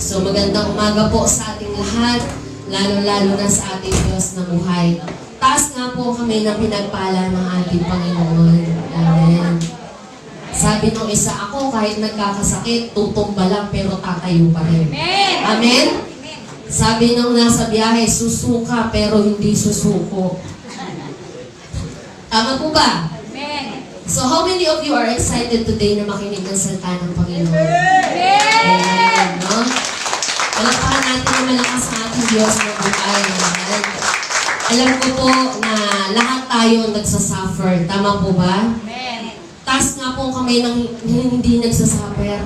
So magandang umaga po sa ating lahat, lalo-lalo na sa ating Diyos na buhay. Taas nga po kami ng pinagpala ng ating Panginoon. Amen. Sabi nung isa, ako kahit nagkakasakit, tutumba lang pero tatayo pa rin. Amen? Sabi nung nasa biyahe, susuka pero hindi susuko. Tama po ba? So how many of you are excited today na makinig ng salita ng Panginoon? Amen. No? Palakpakan natin na malakas ang ating Diyos na buhay. Amen. Alam ko po na lahat tayo nagsasuffer. Tama po ba? Amen. Taas nga po kami ng hindi nagsasuffer.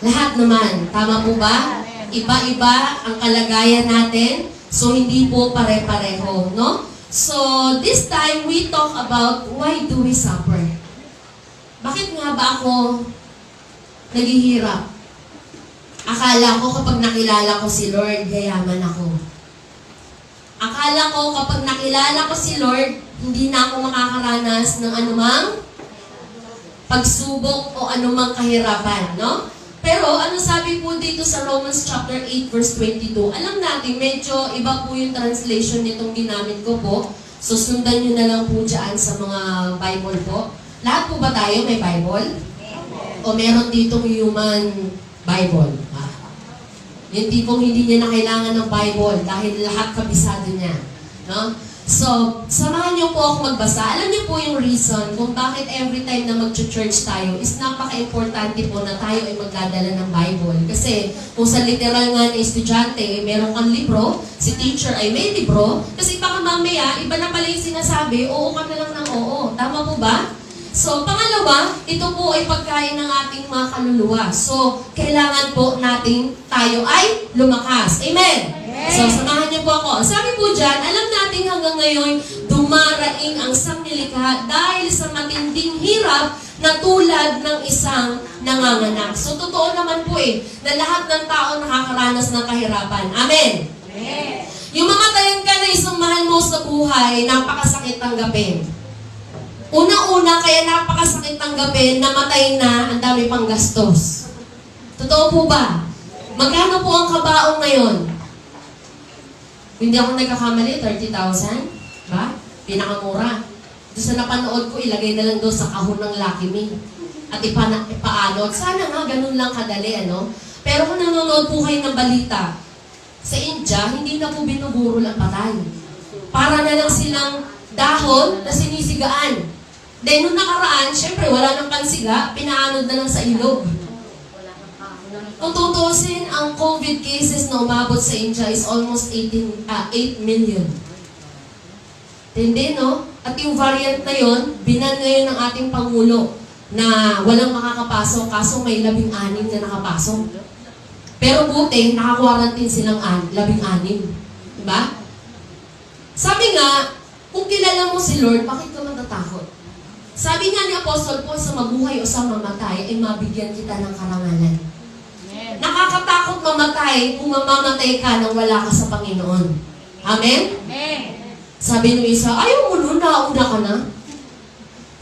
Lahat naman. Tama po ba? Iba-iba ang kalagayan natin. So hindi po pare-pareho. No? So, this time, we talk about why do we suffer? Bakit nga ba ako naghihirap? Akala ko kapag nakilala ko si Lord, yayaman ako. Akala ko kapag nakilala ko si Lord, hindi na ako makakaranas ng anumang pagsubok o anumang kahirapan, no? Pero ano sabi po dito sa Romans chapter 8 verse 22? Alam natin, medyo iba po yung translation nitong ginamit ko po. So sundan nyo na lang po dyan sa mga Bible po. Lahat po ba tayo may Bible? O meron ditong human Bible? Yung tipong hindi niya na kailangan ng Bible dahil lahat kabisado niya. No? So, samahan niyo po ako magbasa. Alam niyo po yung reason kung bakit every time na mag-church tayo is napaka-importante po na tayo ay magdadala ng Bible. Kasi kung sa literal nga na estudyante, meron kang libro, si teacher ay may libro, kasi baka mamaya, iba na pala yung sinasabi, oo ka na lang ng oo. Tama po ba? So, pangalawa, ito po ay pagkain ng ating mga kaluluwa. So, kailangan po natin tayo ay lumakas. Amen? So, samahan niyo po ako. Sabi po dyan, alam natin hanggang ngayon, dumaraing ang sanglilikha dahil sa matinding hirap na tulad ng isang nanganganak. So, totoo naman po na lahat ng tao nakakaranas ng kahirapan. Amen? Amen. Yung mamatayan ka na isang mahal mo sa buhay, napakasakit tanggapin. Una-una, kaya napakasakit tanggapin, namatay na, ang dami pang gastos. Totoo po ba? Magkano po ang kabaong ngayon? Hindi ako nagkakamali, 30,000? Ba? Pinakamura. Doon sa napanood ko, ilagay na lang doon sa kahon ng Lucky Me. At ipaanod. Sana nga, ganun lang kadali, ano? Pero kung nanonood po kayo ng balita, sa India, hindi na po binuburo ang patay. Para na lang silang dahon na sinisigaan. Then, nung nakaraan, syempre, wala nang pansiga, pinaanod na lang sa ilog. Kung tutusin, ang COVID cases na umabot sa India is almost 8 million. Hindi, no? At yung variant na yon, binan ngayon ng ating Pangulo na walang makakapasok, kaso may 16 na nakapasok. Pero buti, naka-quarantine silang 16. Diba? Sabi nga, kung kilala mo si Lord, bakit ka matatakot? Sabi nga ni Apostol Paul, sa mabuhay o sa mamatay, ay mabigyan kita ng karangalan. Nakakatakot mamatay kung mamamatay ka nang wala ka sa Panginoon. Amen? Amen. Sabi ng isa, ayaw mo nun, nauna ka na.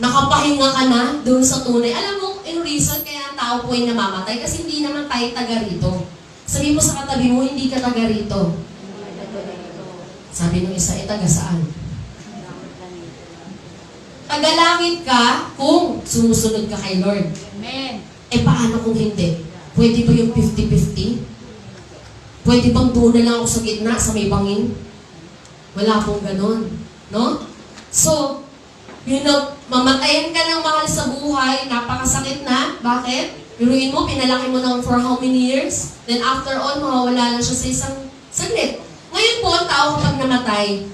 Nakapahinga ka na doon sa tunay. Alam mo, in reason, kaya ang tao po ay namamatay kasi hindi naman tayo taga rito. Sabi mo sa katabi mo, hindi ka taga rito. Sabi ng isa, taga saan? Tagalangit ka kung sumusunod ka kay Lord. Amen. Paano kung hindi? Pwede ba yung 50-50? Pwede bang doon na lang ako sa gitna, sa may bangin? Wala pong ganun. No? So, mamatayan ka ng mahal sa buhay, napakasakit na. Bakit? Piruin mo, pinalaki mo na for how many years? Then after all, mawawala lang siya sa isang saglit. Ngayon po, ang tao kapag namatay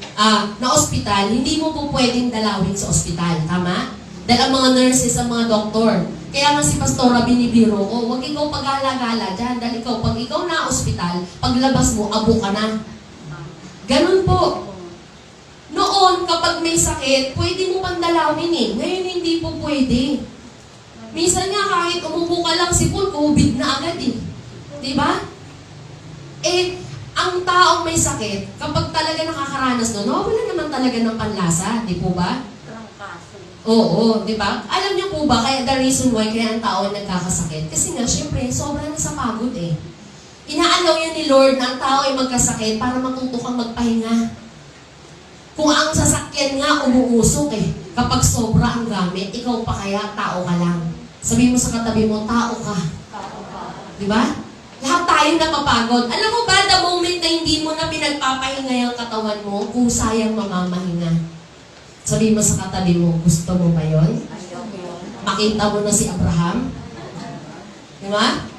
na ospital, hindi mo po pwedeng dalawin sa ospital. Tama? Dahil ang mga nurses, ang mga doktor. Kaya nga si Pastora binibiro ko, huwag ikaw pag-alagala dyan. Dahil pag ikaw na ospital, paglabas mo, abo ka na. Ganun po. Noon, kapag may sakit, pwede mo pang dalawin Ngayon, hindi po pwede. Minsan nga, kahit umupo ka lang, sipon, COVID na agad Diba? Ang taong may sakit, kapag talaga nakakaranas wala naman talaga ng panlasa. Di po ba? Oo, di ba? Alam niyo po ba, kaya the reason why kaya ang tao ay nagkakasakit? Kasi nga, syempre, sobrang sa pagod Dinalaw yun ni Lord na ang tao ay magkasakit para matuto kang magpahinga. Kung ang sasakyan nga umuusok kapag sobra ang gamit, ikaw pa kaya, tao ka lang. Sabihin mo sa katabi mo, tao ka. Di ba? Lahat tayo napapagod. Alam mo ba, the moment na hindi mo na pinagpapahinga yung katawan mo, kung sayang mamamahinga. Sabihin mo sa katabi mo, gusto mo ba yun? Makita mo na si Abraham? Di ba?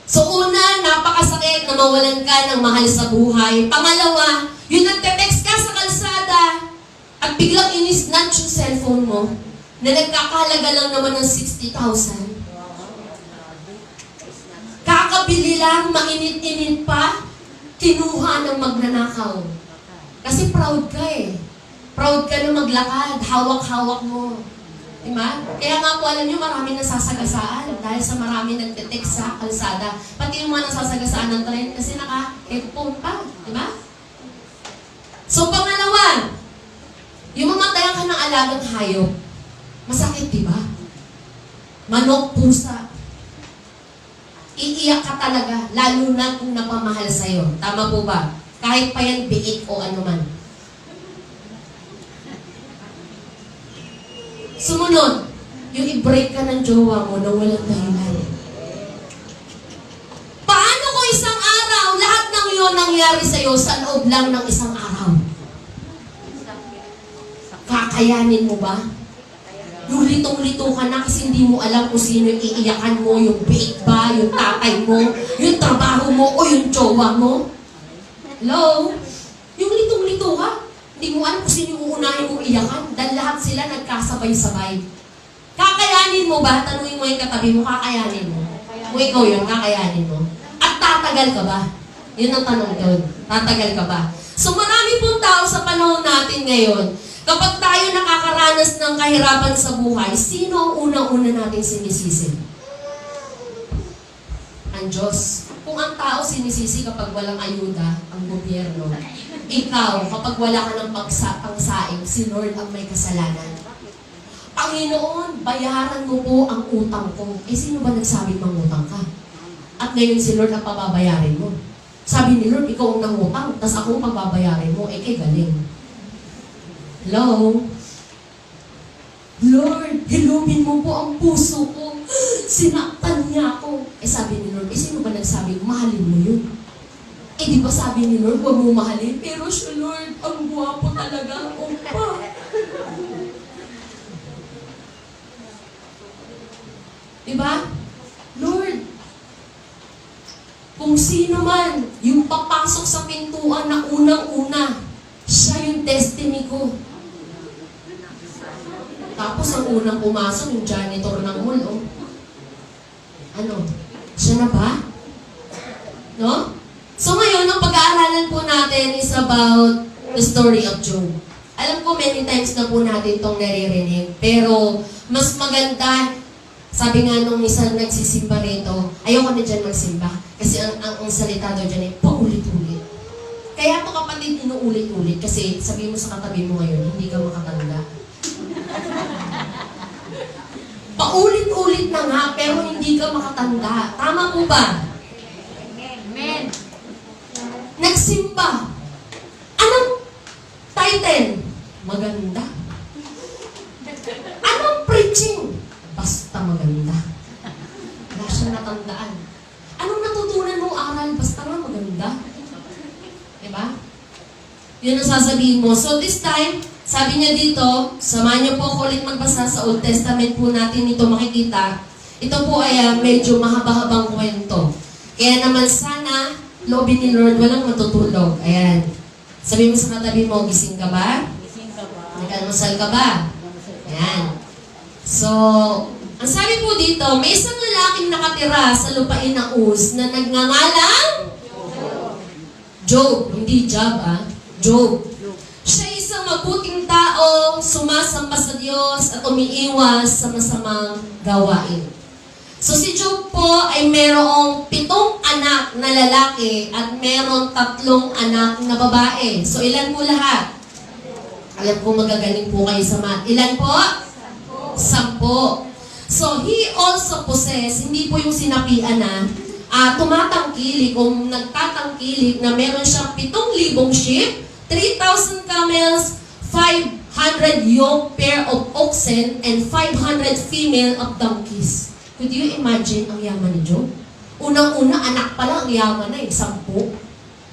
So una, napakasakit na mawalan ka ng mahal sa buhay. Pangalawa, yung nagte-text ka sa kalsada at biglang inisnatch yung cellphone mo na nagkakahalaga lang naman ng 60,000. Kakabili lang, mainit-init pa, kinuha ng magnanakaw. Kasi proud ka Proud ka na maglakad, hawak-hawak mo. Diba? Kaya nga po, alam nyo, marami nasasagasaan dahil sa marami nagte-text sa kalsada. Pati yung mga nasasagasaan ng tren kasi naka-headphone pa. Diba? So, pangalawa, yung mamatayan ka ng alagang hayop, masakit, diba? Manok, pusa. Iiyak ka talaga, lalo na kung napamahal sa'yo. Tama po ba? Kahit pa yan biik o anuman. Sumunod, yung i-break ka ng jowa mo na walang dahilan. Paano kung isang araw, lahat ng yun nangyari sa'yo sa loob lang ng isang araw? Kakayanin mo ba? Yung litong-lito ka na kasi hindi mo alam kung sino yung iiyakan mo, yung biik ba, yung tatay mo, yung trabaho mo, o yung jowa mo? Hello? Yung litong-lito ka, hindi mo alam kung sino yung uunahin mong iyakan dahil lahat sila nagkasabay-sabay. Kakayanin mo ba? Tanungin mo yung katabi mo, kakayanin mo? Kung ikaw yun, kakayanin mo? At tatagal ka ba? Yun ang tanong doon. Tatagal ka ba? So marami pong tao sa panahon natin ngayon, kapag tayo nakakaranas ng kahirapan sa buhay, sino ang unang-una nating sinisisi? Ang Diyos. Kung ang tao sinisisi kapag walang ayuda, ang gobyerno, ikaw, kapag wala ka ng pangsaing, si Lord ang may kasalanan. Panginoon, bayaran mo po ang utang ko. Sino ba nagsabing mangutang ka? At ngayon si Lord ang pababayarin mo. Sabi ni Lord, ikaw ang nangutang, tas ako ang pagbabayarin mo, kay galing. Hello? Lord, hilubin mo po ang puso ko. Sinaktan niya ako. Sabi ni Lord, sino ba nagsabi, mahalin mo yun? Di ba sabi ni Lord, huwag mo mahalin? Pero siya, Lord, ang guwapo talaga. Opa. Diba? Lord, kung sino man yung papasok sa pintuan na unang-una, siya yung destiny ko. Tapos ang unang pumasok, yung janitor ng mall, siya na ba? No? So ngayon, ang pag-aaralan po natin is about the story of Job. Alam ko many times na po natin itong naririnig, pero mas maganda, sabi nga nung isang nagsisimba rito, ayoko na dyan magsimba, kasi ang salita daw dyan ay paulit-ulit. Kaya ito kapatid, inuulit-ulit, kasi sabi mo sa katabi mo ngayon, hindi ka makatanda. Paulit-ulit na nga, pero hindi ka makatanda. Tama po ba? Amen. Nagsimba. Anong title? Maganda. Anong preaching? Basta maganda. Wala siyang natandaan. Anong natutunan mong aral? Basta nga maganda. Diba? Yun ang sasabihin mo. So this time, sabi niya dito, samahan niyo po ako ulit magbasa sa Old Testament po natin ito makikita. Ito po ay medyo mahaba-habang kwento. Kaya naman sana, loobin ni Lord, walang matutulog. Ayan. Sabi mo sa katabi mo, gising ka ba? Gising ka ba? Nagkalmasal ka ba? Ayan. So, ang sabi po dito, may isang lalaking nakatira sa lupain na Uz na nagngangalang Job. Hindi Job, Job. Siya isang mabuting tao, sumasamba sa Diyos at umiiwas sa masamang gawain. So si Job po ay merong 7 anak na lalaki at merong 3 anak na babae. So ilan po lahat? Alam ko magagaling po kayo sa math. Ilan po? 10. So he also possessed, hindi po yung sinapian tumatangkilik o nagtatangkilik na meron siyang 7,000 sheep, 3,000 camels, 500 yoke pair of oxen, and 500 female of donkeys. Could you imagine ang yaman ni Job? Unang-una, anak pa lang, ang yaman na 10.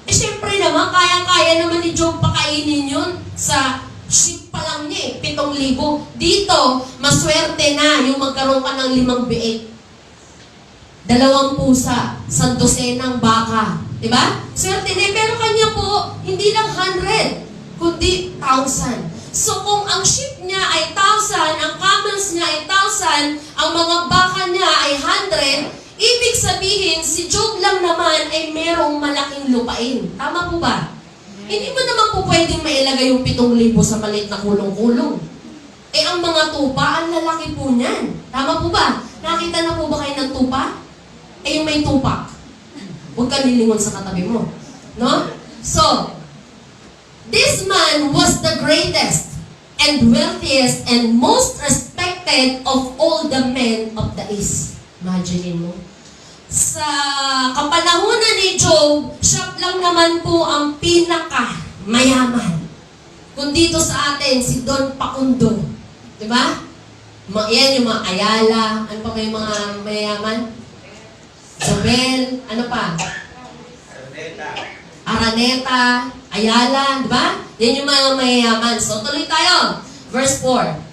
Syempre naman, kaya-kaya naman ni Job pakainin yun sa sheep pa lang niya 7,000. Dito, maswerte na yung magkaroon ka ng 5 biik. 2 pusa, 100 baka. Diba? Swerte na pero kanya po, hindi lang 100, kundi 1,000. So kung ang sheep niya ay 1,000, ang camels niya ay 1,000, ang mga baka niya ay 100, ibig sabihin, si Job lang naman ay merong malaking lupain. Tama po ba? Hindi mo naman po pwedeng mailagay yung 7,000 sa maliit na kulong-kulong. Ang mga tupa, ang lalaki po niyan. Tama po ba? Nakita na po ba kayo ng tupa? Yung may tupak. Huwag ka nilingon sa katabi mo. No? So, this man was the greatest and wealthiest and most respected of all the men of the East. Imagine mo. Sa kapanahunan ni Job, siya lang naman po ang pinaka-mayaman. Kung dito sa atin, si Don Pacundo. Diba? Yan yung mga Ayala. Ano pa ba yung mga mayaman? Sobel. Ano pa? Araneta. Ayala. Diba? Yan yung mga mayaman. So, tuloy tayo. Verse 4.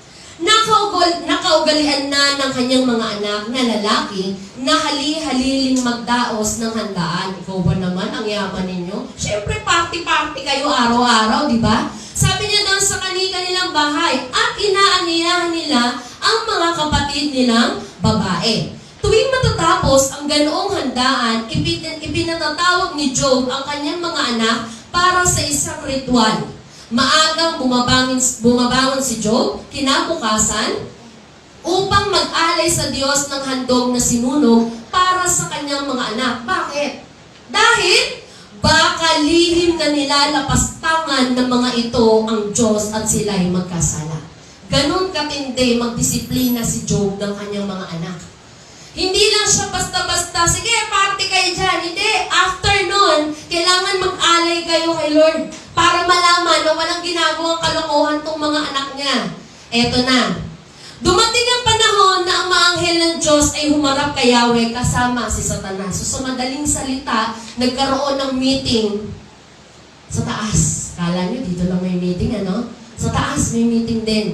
Nakaugalian na ng kanyang mga anak na lalaki na hali-haliling magdaos ng handaan. Ikaw ba naman ang yaman ninyo? Siyempre, party-party kayo araw-araw, di ba? Sabi niya doon sa kanilang bahay at inaaniyahan nila ang mga kapatid nilang babae. Tuwing matatapos ang ganoong handaan, ipinatatawag ni Job ang kanyang mga anak para sa isang ritual. Maagang bumabangon si Job, kinabukasan, upang mag-alay sa Diyos ng handog na sinunog para sa kanyang mga anak. Bakit? Dahil baka lihim na nilalapastangan ng mga ito ang Diyos at sila'y magkasala. Ganon katindi magdisiplina si Job ng kanyang mga anak. Hindi lang siya basta-basta, sige, party kayo dyan. Hindi, after nun, kailangan mag-alay kayo kay Lord para malaman na walang ginagawang kalokohan tong mga anak niya. Eto na. Dumating ang panahon na ang mga anghel ng Diyos ay humarap kay Yahweh kasama si Satanas. So sa madaling salita, nagkaroon ng meeting sa taas. Kala nyo, dito lang may meeting, ano? Sa taas may meeting din.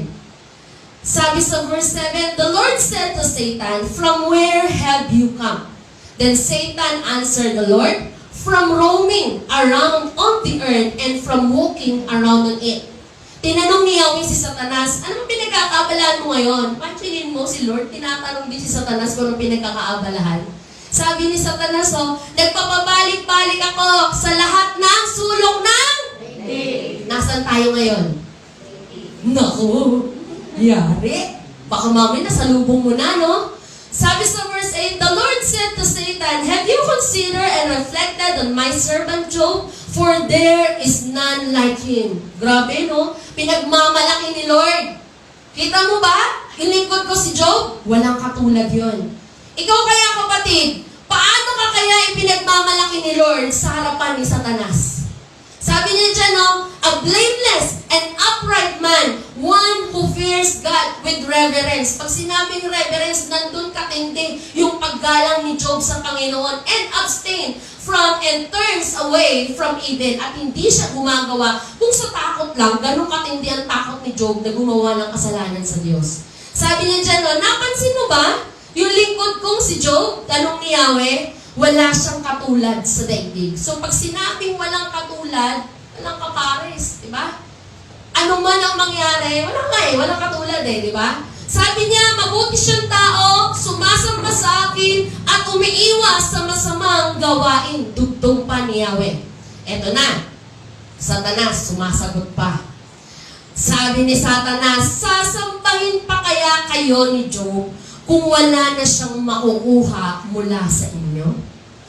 Sabi sa verse 7, the Lord said to Satan, "From where have you come?" Then Satan answered the Lord, "From roaming around on the earth and from walking around on it." Tinanong ni Yahweh si Satanas, anong pinagkakaabalahan mo ngayon? Imaginin mo si Lord, tinatanong din si Satanas kung anong pinagkakaabalahan. Sabi ni Satanas, nagpapabalik-balik ako sa lahat ng sulok ng Nasaan tayo ngayon? Naku! Yari. Baka mamaya nasalubong mo na, no? Sabi sa verse 8, the Lord said to Satan, "Have you considered and reflected on my servant Job? For there is none like him." Grabe, no? Pinagmamalaki ni Lord. Kita mo ba? Ilingkod ko si Job? Walang katulad yon. Ikaw kaya, kapatid, paano ka kaya ipinagmamalaki ni Lord sa harapan ni Satanas? Sabi niya dyan, no? A blameless and upright man, one who fears God with reverence. Pag sinabing reverence, nandun katindi yung paggalang ni Job sa Panginoon and abstain from and turns away from evil. At hindi siya gumagawa kung sa takot lang, ganun katindi ang takot ni Job na gumawa ng kasalanan sa Diyos. Sabi niya dyan, no? Napansin mo ba? Yung lingkod kong si Job, tanong ni Yahweh, wala siyang katulad sa daigdig. So pag sinabing walang katulad, walang kapares, di ba? Ano man ang mangyari, walang katulad di ba? Sabi niya, mabuti siyang tao, sumasamba sa akin, at umiiwas sa masamang gawain. Dugtong pa ni Yahweh. Eto na, Satanas, sumasagot pa. Sabi ni Satanas, sasampahin pa kaya kayo ni Job kung wala na siyang makukuha mula sa inyo?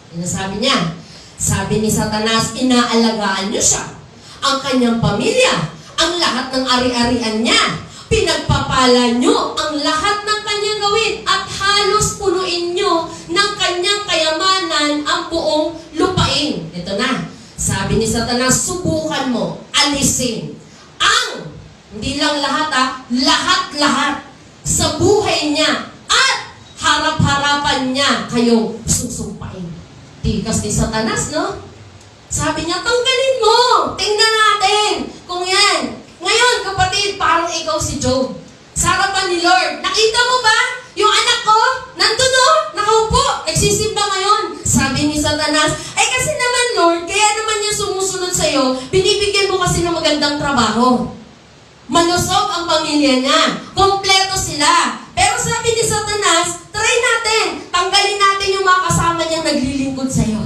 Yan sabi niya. Sabi ni Satanas, inaalagaan niyo siya, ang kanyang pamilya, ang lahat ng ari-arian niya. Pinagpapala niyo ang lahat ng kanyang gawin at halos punuin niyo ng kanyang kayamanan Sabi ni Satanas, subukan mo, alisin ang, hindi lang lahat lahat-lahat sa buhay niya at harap-harapan niya kayong susumpain. Tikas ni Satanas, no? Sabi niya, tanggalin mo! Tingnan natin kung yan. Ngayon, kapatid, parang ikaw si Job. Sa harapan ni Lord, nakita mo ba? Yung anak ko, nandun o, nakaupo, nagsisimba ngayon. Sabi ni Satanas, ay kasi naman Lord, kaya naman yung sumusunod sa'yo, binibigyan mo kasi ng magandang trabaho. Malusog ang pamilya niya. Kompleto sila. Pero sabi ni Satanas, try natin. Tanggalin natin yung mga kasama niyang naglilingkod sa'yo.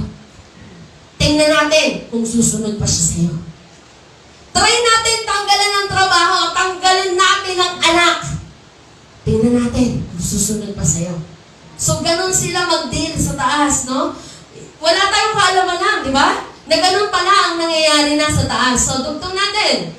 Tingnan natin kung susunod pa siya sa'yo. Try natin tanggalan ng trabaho. Tanggalin natin ang anak. Tingnan natin kung susunod pa sa'yo. So, ganun sila mag-deal sa taas, no? Wala tayong kaalaman lang, di ba? Na ganun pala ang nangyayari na sa taas. So, dugtong natin.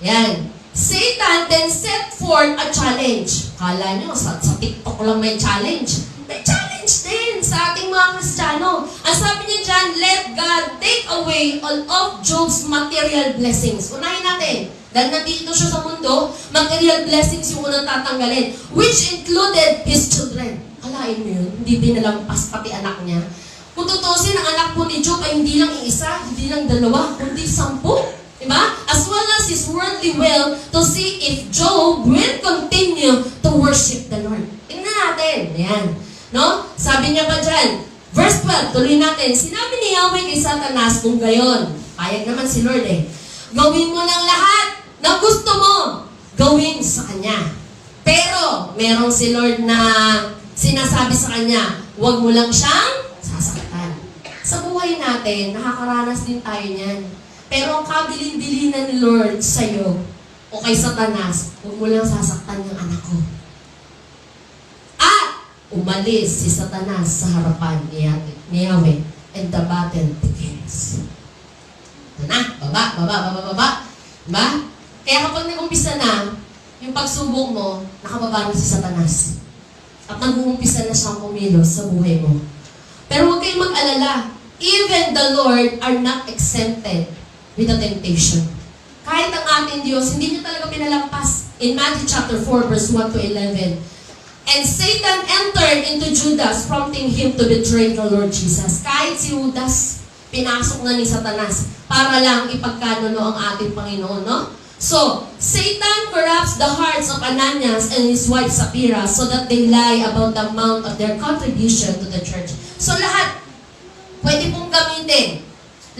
Yan. Satan then set forth a challenge. Kala nyo, sa TikTok lang may challenge. May challenge din sa ating mga Kristiyano. Ang sabi niya dyan, let God take away all of Job's material blessings. Unahin natin. Dahil nandito siya sa mundo, material blessings yung unang tatanggalin, which included his children. Kalain mo yun, hindi pinalampas pati anak niya. Kung tutusin, ang anak po ni Job ay hindi lang isa, hindi lang dalawa, kundi 10. Diba? As well as his worldly will to see if Job will continue to worship the Lord. Tingnan natin. Yan. No? Sabi niya pa dyan, verse 12, tuloy natin, sinabi ni Yahweh kay Satanas kung gayon, payag naman si Lord gawin mo ng lahat na gusto mo gawin sa Kanya. Pero, merong si Lord na sinasabi sa Kanya, huwag mo lang siyang sasaktan. Sa buhay natin, nakakaranas din tayo niyan. Pero ang kabilin-bilinan ni Lord sa'yo o kay Satanas, huwag mo lang sasaktan yung anak ko. At umalis si Satanas sa harapan ni Yahweh and the battle begins. Ito na, baba. Diba? Kaya kapag nag-umpisa na, yung pagsubok mo, nakababa na si Satanas. At nag-uumpisa na siyang kumilos sa buhay mo. Pero huwag kayong mag-alala. Even the Lord are not exempted with the temptation. Kahit ang ating Diyos, hindi niya talaga pinalampas. In Matthew chapter 4, verse 1 to 11. And Satan entered into Judas, prompting him to betray the Lord Jesus. Kahit si Judas, pinasok na ni Satanas para lang ipagkanuno ang ating Panginoon, no? So, Satan corrupts the hearts of Ananias and his wife Sapphira so that they lie about the amount of their contribution to the church. So, lahat, pwede pong gamitin.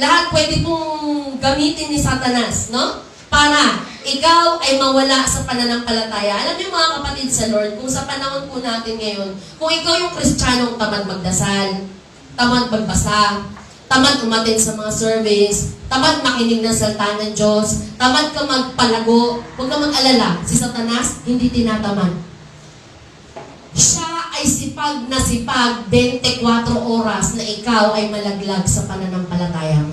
Lahat pwede pong gamitin ni Satanas, no? Para ikaw ay mawala sa pananampalataya. Alam niyo mga kapatid sa Lord, kung sa panahon po natin ngayon, kung ikaw yung Kristiyanong tamad magdasal, tamad magbasa, tamad umatin sa mga service, tamad makinig ng salita ng Diyos, tamad ka magpalago, huwag ka mag-alala, si Satanas hindi tinatamad. Siya ay sipag na sipag 24 oras na ikaw ay malaglag sa pananampalataya mo.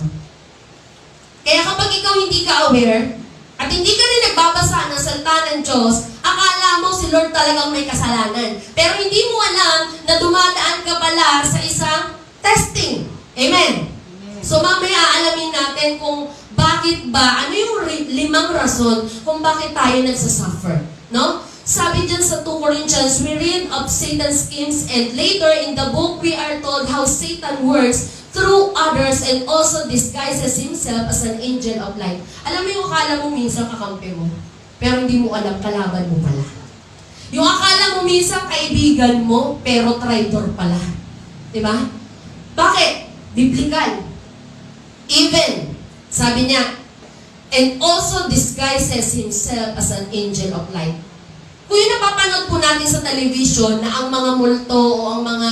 Kaya kapag ikaw hindi ka aware, at hindi ka rin nagbabasa ng salita ng Diyos, akala mo si Lord talagang may kasalanan. Pero hindi mo alam na dumadaan ka pala sa isang testing. Amen? So mamaya alamin natin kung bakit ba, ano yung 5 rason kung bakit tayo nagsasuffer. No? Sabi dyan sa 2 Corinthians, we read of Satan's schemes and later in the book we are told how Satan works through others and also disguises himself as an angel of light. Alam mo yung akala mo minsan kakampi mo, pero hindi mo alam kalaban mo pala. Yung akala mo minsan kaibigan mo, pero traitor pala. Diba? Bakit? Biblical. Even, sabi niya, and also disguises himself as an angel of light. Kung yung napapanood po natin sa television na ang mga multo o ang mga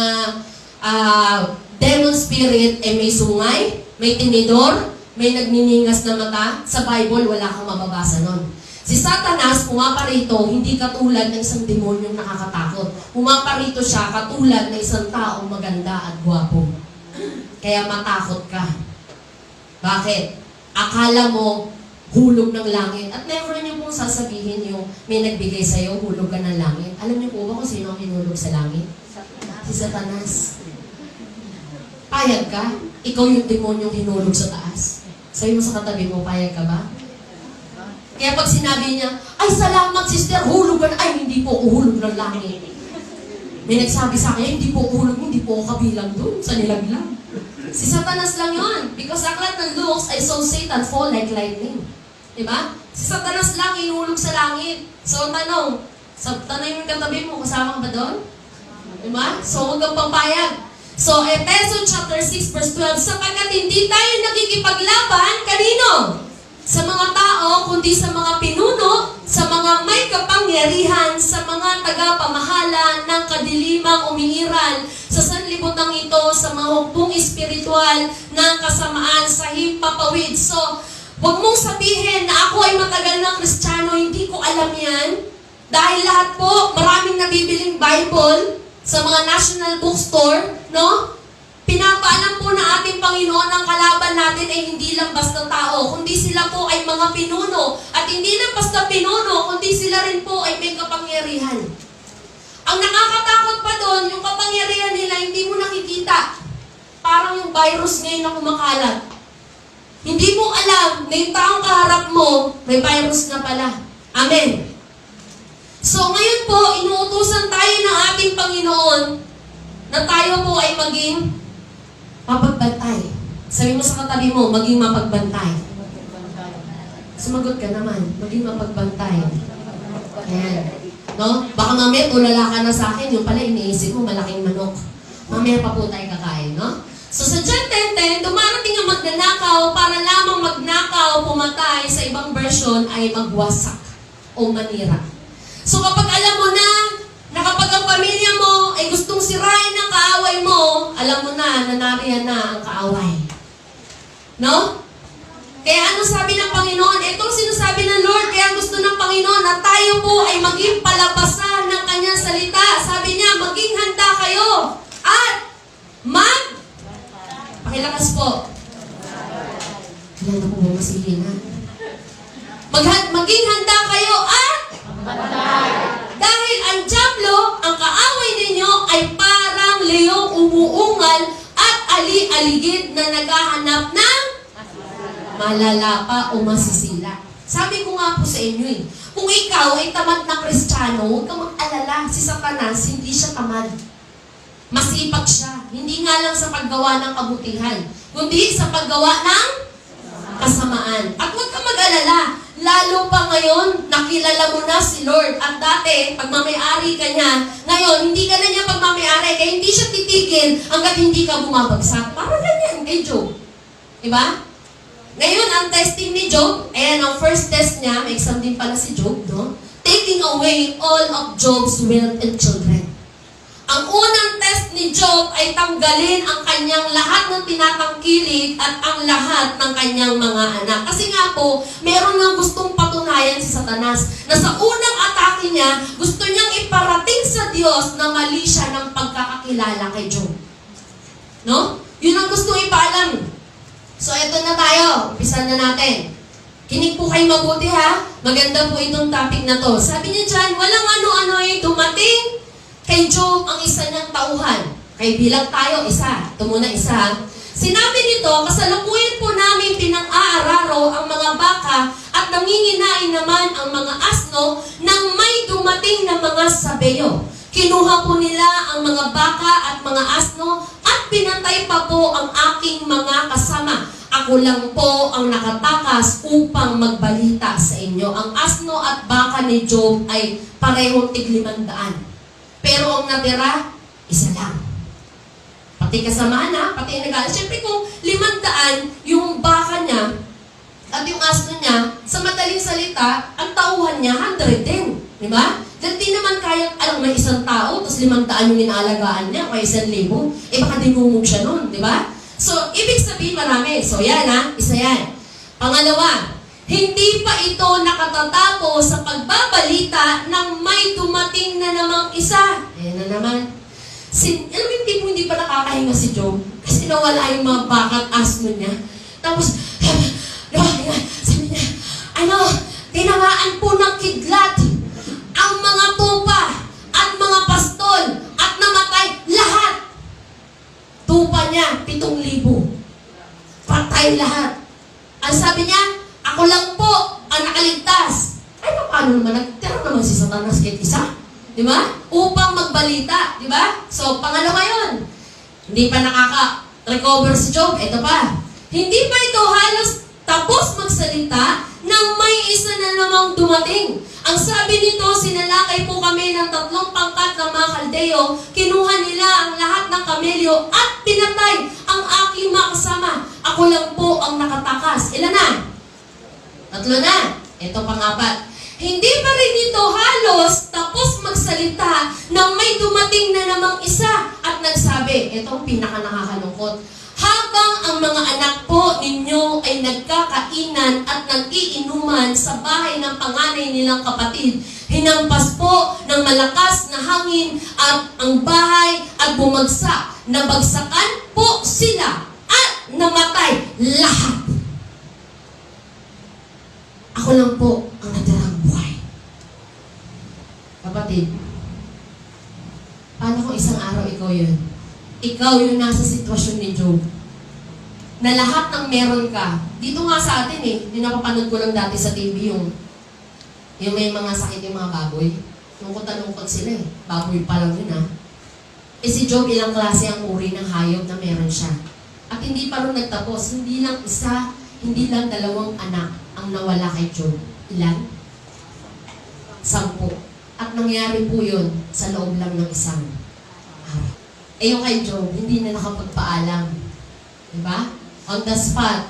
demon spirit ay may sungay, may tinidor, may nagniningas na mata, sa Bible wala kang mababasa nun. Si Satanas, pumaparito, hindi katulad ng isang demonyong nakakatakot. Pumaparito siya katulad ng isang taong maganda at gwapo. Kaya matakot ka. Bakit? Akala mo, hulog ng langit. At never niyo pong sasabihin yung may nagbigay sa'yo, hulog ka ng langit. Alam niyo po ba kung sino ang hinulog sa langit? Si Satanas. Payag ka? Ikaw yung demonyong hinulog sa taas. Sabi mo sa katabi mo, payag ka ba? Kaya pag sinabi niya, ay salamat sister, hulog ka na. Ay, hindi po ako hulog ng langit. May nagsabi sa akin, hindi po ako hulog, hindi po ako kabilang doon sa nilaglag. Si Satanas lang yun. Because aklat ng looks, I saw Satan fall like lightning. Diba? Si Satanas lang hinulog sa langit. So, tanong yung katabi mo, kasama ka ba doon? Diba? So, huwag kang pampayag. So, Efeso chapter 6 verse 12, sapagkat hindi tayo nakikipaglaban, kanino? Sa mga tao, kundi sa mga pinuno, sa mga may kapangyarihan, sa mga tagapamahala ng kadilimang umiiral, sa sanlibutan ito, sa mga hukbong espiritual ng kasamaan sa himpapawid. So, huwag mong sabihin na ako ay matagal na Kristiyano, hindi ko alam yan. Dahil lahat po, maraming nabibiling Bible sa mga national bookstore, no? Pinapaalam po na ating Panginoon ang kalaban natin ay hindi lang basta tao, kundi sila po ay mga pinuno. At hindi lang basta pinuno, kundi sila rin po ay may kapangyarihan. Ang nakakatakot pa doon, yung kapangyarihan nila, hindi mo nakikita. Parang yung virus ngayon na kumakalat. Hindi mo alam na yung taong kaharap mo, may virus na pala. Amen. So ngayon po, inuutusan tayo ng ating Panginoon na tayo po ay maging mapagbantay. Sabi mo sa katabi mo, maging mapagbantay. Sumagot ka naman, maging mapagbantay. Ayan. No? Baka mamaya tulala ka na sa akin, yung pala iniisip mo malaking manok. Mamaya pa po tayo kakain, no? So sa John 10:10, dumarating ang magnanakaw para lamang magnakaw, pumatay, sa ibang version ay magwasak o manira. So kapag alam mo na kapag ang pamilya mo ay gustong sirain ng kaaway mo, alam mo na nariyan na ang kaaway. No? Kaya ano sabi ng Panginoon? Itong sinasabi ng Lord, kaya gusto ng Panginoon na tayo po ay maging palabasan ng kanyang salita. Sabi niya, maging handa kayo at pakilakas po. Yan ako bumasilin ha. Maging handa kayo at dahil ang dyablo, ang kaaway ninyo ay parang leong umuungal at ali-aligid na naghahanap ng malalapa o masisila. Sabi ko nga po sa inyo kung ikaw ay tamad na Kristiyano, huwag kang mag-alala. Si Satanas, hindi siya tamad. Masipag siya. Hindi nga lang sa paggawa ng kabutihan, kundi sa paggawa ng kasamaan. At huwag kang mag-alala. Lalo pa ngayon, nakilala mo na si Lord. At dati, pagmamayari ka niya, ngayon, hindi ka na niya pagmamayari, kaya hindi siya titigil hanggat hindi ka bumabagsak. Parang ganyan kay Job. Diba? Ngayon, ang testing ni Job, ayan, ang first test niya, may exam din pala si Job, no? Taking away all of Job's wealth and children. Ang unang test ni Job ay tanggalin ang kanyang lahat ng tinatangkilik at ang lahat ng kanyang mga anak. Kasi nga po, meron nga gustong patunayan si Satanas na sa unang atake niya, gusto niyang iparating sa Diyos na mali siya ng pagkakakilala kay Job. No? Yun ang gustong ipaalam. So, eto na tayo. Umpisan na natin. Kinig po kayo mabuti ha. Maganda po itong topic na to. Sabi niya dyan, walang ano-ano ay dumating kay Job ang isa niyang tauhan. Kay bilang tayo, isa. Ito muna isa. Sinabi nito, kasalukuyan po namin pinang-aararo ang mga baka at nanginginain naman ang mga asno nang may dumating na mga sabeyo. Kinuha po nila ang mga baka at mga asno at pinatay pa po ang aking mga kasama. Ako lang po ang nakatakas upang magbalita sa inyo. Ang asno at baka ni Job ay parehong tig-500. Pero ang natira, isa lang. Pati kasamaan ha, pati nag-aalas. Siyempre kung 500 yung baka niya at yung asno niya, sa madaling salita, ang tauhan niya, 100 din. Di ba? Dahil di naman kaya, may isang tao, tapos 500 yung inaalagaan niya, kaya 1,000. Baka dinungog siya nun, di ba? So, ibig sabihin marami. So, yan ha, isa yan. Pangalawa, hindi pa ito nakatatapos sa pagbabalita ng may dumating na namang isa. Ayan na naman. Alam mo yung tipo hindi pa nakakahinga si Job? Kasi nawala yung mga baka at asno niya. Tapos, sabi niya, tinamaan po ng kidlat ang mga tupa at mga pastol at namatay lahat. Tupa niya niya, 7,000. Patay lahat. Ang sabi niya, ako lang po ang nakaligtas. Ay, paano naman? Nagtira naman si Satanas kahit isa. Di ba? Upang magbalita. Di ba? So, pangalawa yun. Hindi pa nakaka-recover si Job. Ito pa. Hindi pa ito halos tapos magsalita nang may isa na namang dumating. Ang sabi nito, sinalakay po kami ng 3 pangkat ng mga Kaldeo. Kinuha nila ang lahat ng kamelyo at pinatay ang aking mga kasama. Ako lang po ang nakatakas. Ilan na? 3 na. Ito pang-4. Hindi pa rin ito halos tapos magsalita nang may dumating na namang isa at nagsabi, itong pinaka-nakakalungkot, habang ang mga anak po ninyo ay nagkakainan at nag-iinuman sa bahay ng panganay nilang kapatid, hinampas po ng malakas na hangin at ang bahay at bumagsak. Nabagsakan po sila at namatay lahat. Ako lang po ang natirang buhay. Kapatid, paano kung isang araw ikaw yun? Ikaw yung nasa sitwasyon ni Job. Na lahat ng meron ka. Dito nga sa atin napapanood ko lang dati sa TV yung may mga sakit yung mga baboy. Lungkot sila Baboy pa lang yun si Job ilang klase ang uri ng hayop na meron siya. At hindi pa rin nagtapos. Hindi lang isa, hindi lang 2 anak ang nawala kay Job. Ilan? 10. At nangyari po yun sa loob lang ng isang araw. Yung kay Job, hindi na nakapagpaalam. Diba? On the spot.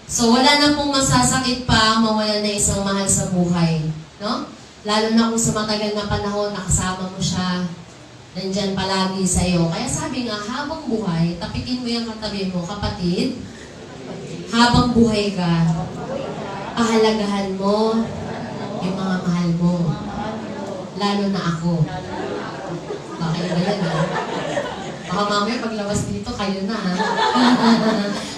So, wala na pong masasakit pa mawala na isang mahal sa buhay. No? Lalo na kung sa matagal na panahon, nakasama mo siya, nandyan palagi sa'yo. Kaya sabi nga, habang buhay, tapikin mo yung katabi mo, kapatid, habang buhay ka, pahalagahan mo yung mga mahal mo. Lalo na ako. Bakit ba yan Baka mamaya paglabas dito, kayo na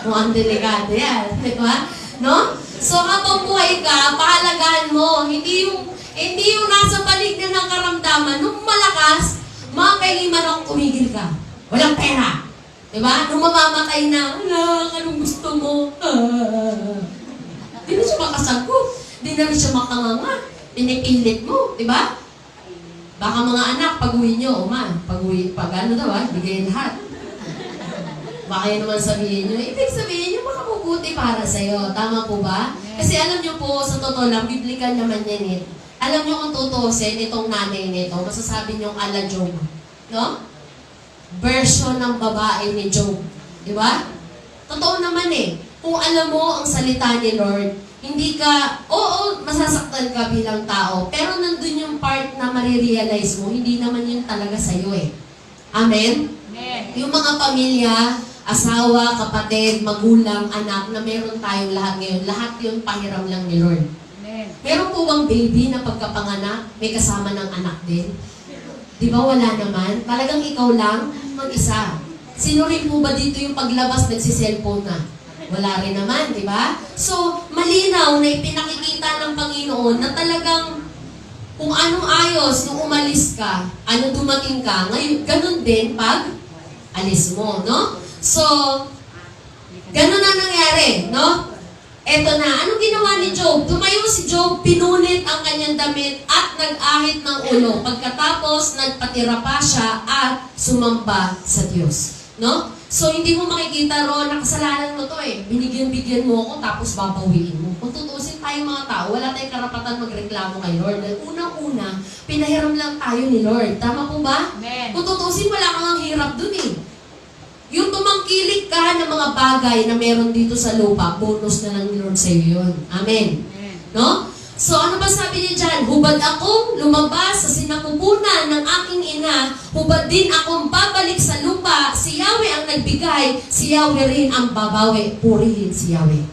mukhang delikado yan. Diba? No? So habang buhay ka, pahalagahan mo. Hindi yung nasa paligid ng karamdaman. Nung malakas, makakailiman akong tumigil ka. Walang pera. Diba? Nung mamamatay na, anong gusto mo? Di na siya makasagot. Di na rin siya makanganga. Pinipilit mo. Diba? Baka mga anak, pag-uwi nyo, pag ano daw bigay lahat. Baka yun naman sabihin nyo, ibig sabihin nyo, makabubuti para sa'yo. Tama po ba? Kasi alam nyo po, sa totoo lang, biblical naman yan Alam nyo kung tutusin, itong nanay nito, masasabi nyo ala Job. No? Version ng babae ni Job. Di ba? Totoo naman Kung alam mo ang salita ni Lord, hindi ka, masasaktan ka bilang tao, pero nandun yung part na marirealize mo, hindi naman yun talaga sa'yo Amen? Amen. Yung mga pamilya, asawa, kapatid, magulang, anak, na meron tayong lahat ngayon, lahat yun pahiram lang ni Lord. Amen. Meron po bang baby na pagkapanganak, may kasama ng anak din? Di ba wala naman? Talagang ikaw lang, mag-isa. Sino rin po ba dito yung paglabas nagsiselfone na? Wala rin naman, di ba? So, malinaw na ipinakikita ng Panginoon na talagang kung anong ayos nung umalis ka, ano dumating ka, ngayon, ganun din pag alis mo, no? So, ganun na nangyari, no? Eto na, anong ginawa ni Job? Tumayo si Job, pinunit ang kanyang damit at nag-ahit ng ulo. Pagkatapos, nagpatira pa siya at sumamba sa Diyos. No? So, hindi mo makikita ron na kasalanan mo to Binigyan-bigyan mo ako, tapos babawiin mo. Kung tutusin tayong mga tao, wala tayong karapatan magreklamo kay Lord. Dahil unang-una, pinahiram lang tayo ni Lord. Tama po ba? Amen. Kung tutusin, wala kang ang hirap dun Yung tumangkilik ka ng mga bagay na meron dito sa lupa, bonus na lang ni Lord sa'yo yun. Amen. Amen. No? So, ano ba sabi niya dyan? Hubad akong lumabas sa sinapupunan ng aking ina, hubad din akong babalik sa lupa, si Yahweh ang nagbigay, si Yahweh rin ang babawi, purihin si Yahweh.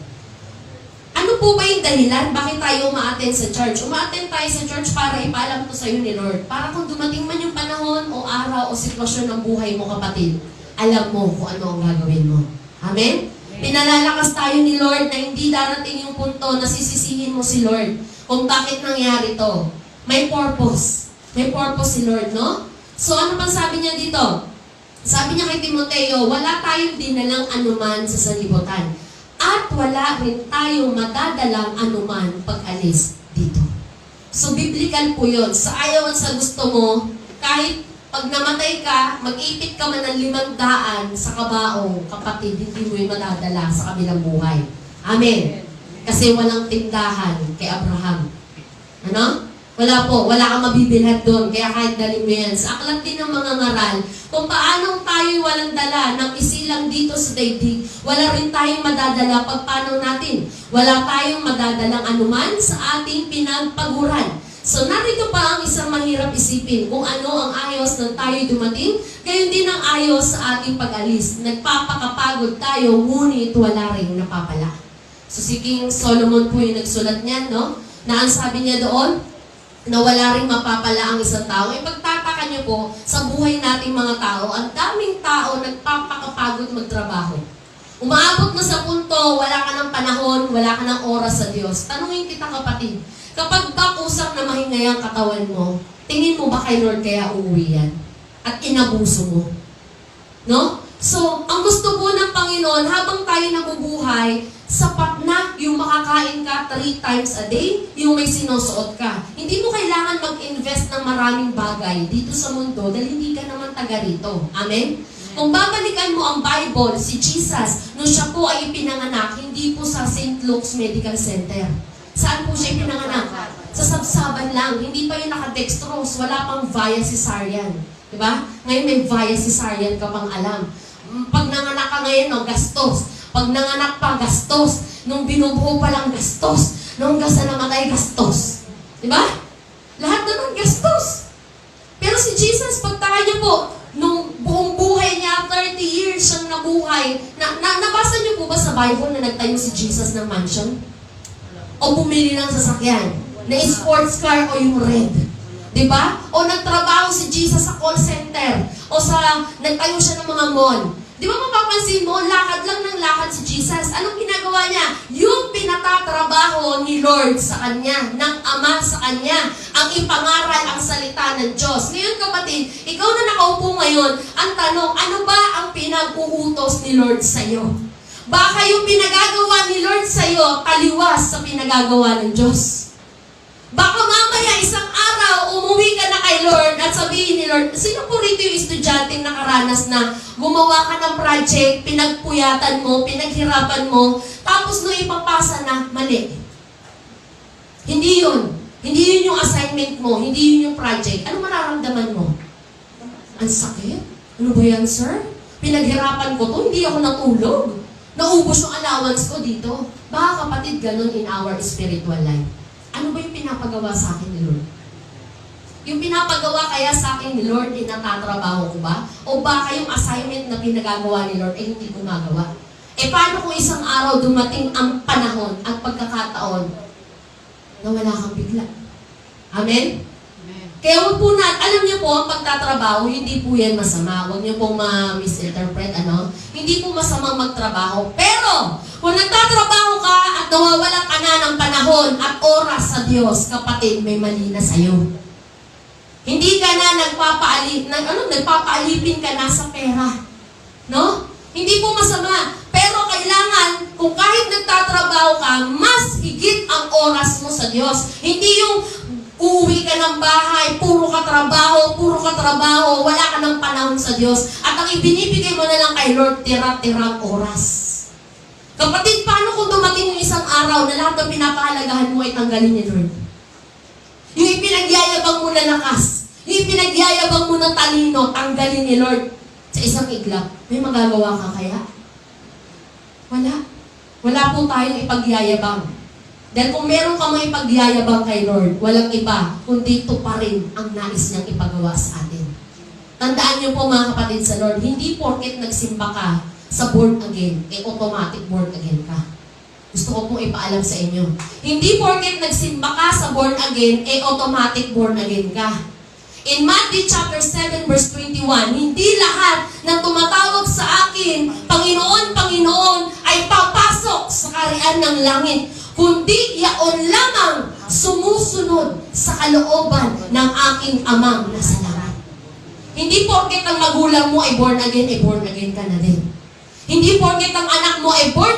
Ano po ba yung dahilan? Bakit tayo umaattend sa church? Umaattend tayo sa church para ipaalam to sa'yo ni Lord. Para kung dumating man yung panahon o araw o sitwasyon ng buhay mo, kapatid, alam mo kung ano ang gagawin mo. Amen? Pinalalakas tayo ni Lord na hindi darating yung punto na sisisihin mo si Lord kung bakit nangyari to. May purpose. May purpose si Lord, no? So, ano pang sabi niya dito? Sabi niya kay Timoteo, wala tayong dinalang anuman sa sanlibutan. At wala rin tayong madadalang anuman pag-alis dito. So, biblical po yun. Sa ayaw at sa gusto mo, kahit pag namatay ka, mag-ipit ka man ng 500 sa kabaong, kapatid, hindi mo yung madadala sa kabilang buhay. Amen. Kasi walang tindahan kay Abraham. Ano? Wala po. Wala kang mabibilhat doon. Kaya kahit dalhin mo yan. Sa aklat din ng mga ngaral, kung paanong tayo walang dala ng isilang dito sa daigdig, wala rin tayong madadala pag paano natin. Wala tayong madadalang anuman sa ating pinagpaguran. So narito pa ang isang mahirap isipin kung ano ang ayos ng tayo'y dumating, gayon din ang ayos sa ating pag-alis. Nagpapakapagod tayo, ngunit wala rin napapala. So si King Solomon po yung nagsulat niyan, no? Na ang sabi niya doon, na wala rin mapapala ang isang tao. Pagtataka niyo po, sa buhay nating mga tao, ang daming tao nagpapakapagod magtrabaho. Umaabot na sa punto, wala ka ng panahon, wala ka ng oras sa Diyos. Tanungin kita kapatid, kapag ba kusang na mahingay ang katawan mo, tingin mo ba kay Lord kaya uuwi yan? At inabuso mo? No? So, ang gusto po ng Panginoon, habang tayo nabubuhay, sapat na yung makakain ka 3 times a day, yung may sinusuot ka. Hindi mo kailangan mag-invest ng maraming bagay dito sa mundo dahil hindi ka naman taga rito. Amen? Kung babalikan mo ang Bible, si Jesus, nung siya po ay ipinanganak, hindi po sa St. Luke's Medical Center. Saan po siya ipinanganak? Sa Sabsaban lang. Hindi pa yung nakadextrose. Wala pang via cesarean. Diba? Ngayon may via cesarean ka pang alam. Pag nanganak ka ngayon, no, gastos. Pag nanganak pa, gastos. Nung binubuo pa lang, gastos. Nung gasa namatay, gastos. Diba? Lahat naman gastos. Pero si Jesus, pagtaka niyo po, nung buong buhay niya, 30 years siyang nabuhay. Nabasa niyo po ba sa Bible na nagtayo si Jesus ng mansion? O bumili ng sasakyan? Na sports car o yung red? Diba? O nagtrabaho si Jesus sa call center? O nagtayo siya ng mga mall? Di ba mapapansin mo, lakad lang ng lakad si Jesus. Anong ginagawa niya? Yung pinatatrabaho ni Lord sa kanya, ng Ama sa kanya, ang ipangaral ang salita ng Diyos. Ngayon kapatid, ikaw na nakaupo ngayon, ang tanong, ano ba ang pinag-uutos ni Lord sa'yo? Baka yung pinagagawa ni Lord sa'yo, taliwas sa pinagagawa ng Diyos. Baka mamaya isang araw, umuwi ka na kay Lord at sabihin ni Lord, sino po rito yung estudyanteng nakaranas na gumawa ka ng project, pinagpuyatan mo, pinaghirapan mo, tapos nung ipapasa na, mali. Hindi yun. Hindi yun yung assignment mo, hindi yun yung project. Ano mararamdaman mo? Ang sakit? Ano ba yan, sir? Pinaghirapan ko to, hindi ako natulog. Naubos yung allowance ko dito. Baka kapatid, ganun in our spiritual life. Ano ba yung pinapagawa sa akin ni Lord? Yung pinapagawa kaya sa akin ni Lord, natatrabaho ko ba? O baka yung assignment na pinagagawa ni Lord ay hindi gumagawa? Eh paano kung isang araw dumating ang panahon at pagkakataon na wala kang bigla? Amen? Kaya huwag po alam niyo po, ang pagtatrabaho, hindi po yan masama. Huwag niyo pong ma-misinterpret, Hindi po masamang magtrabaho. Pero, kung nagtatrabaho ka at nawawalan ka na ng panahon at oras sa Diyos, kapatid, may mali na sa'yo. Hindi ka na nagpapaalipin ka na sa pera. No? Hindi po masama. Pero kailangan, kung kahit nagtatrabaho ka, mas higit ang oras mo sa Diyos. Hindi yung uuwi ka ng bahay, puro ka trabaho, wala ka ng panahon sa Diyos. At ang ibinibigay mo na lang kay Lord, tira-tirang oras. Kapatid, paano kung dumating yung isang araw na lahat ng pinapahalagahan mo ay tanggalin ni Lord? Yung ipinagyayabang mo na lakas, yung ipinagyayabang mo na talino, tanggalin ni Lord sa isang iglap. May magagawa ka kaya? Wala. Wala po tayong ipagyayabang. Dahil kung meron ka may pagyayabang kay Lord, walang iba, kundi ito pa rin ang nais niyang ipagawa sa atin. Tandaan niyo po mga kapatid sa Lord, hindi porket nagsimba ka sa born again, automatic born again ka. Gusto ko pong ipaalam sa inyo. Hindi porket nagsimba ka sa born again, automatic born again ka. In Matthew chapter 7 verse 21, hindi lahat ng tumatawag sa akin, Panginoon, Panginoon, ay papasok sa kaharian ng langit, kundi yaon lamang sumusunod sa kalooban ng aking Amang nasa langit. Hindi porket ang magulang mo ay born again ka na din. Hindi porket ang anak mo ay born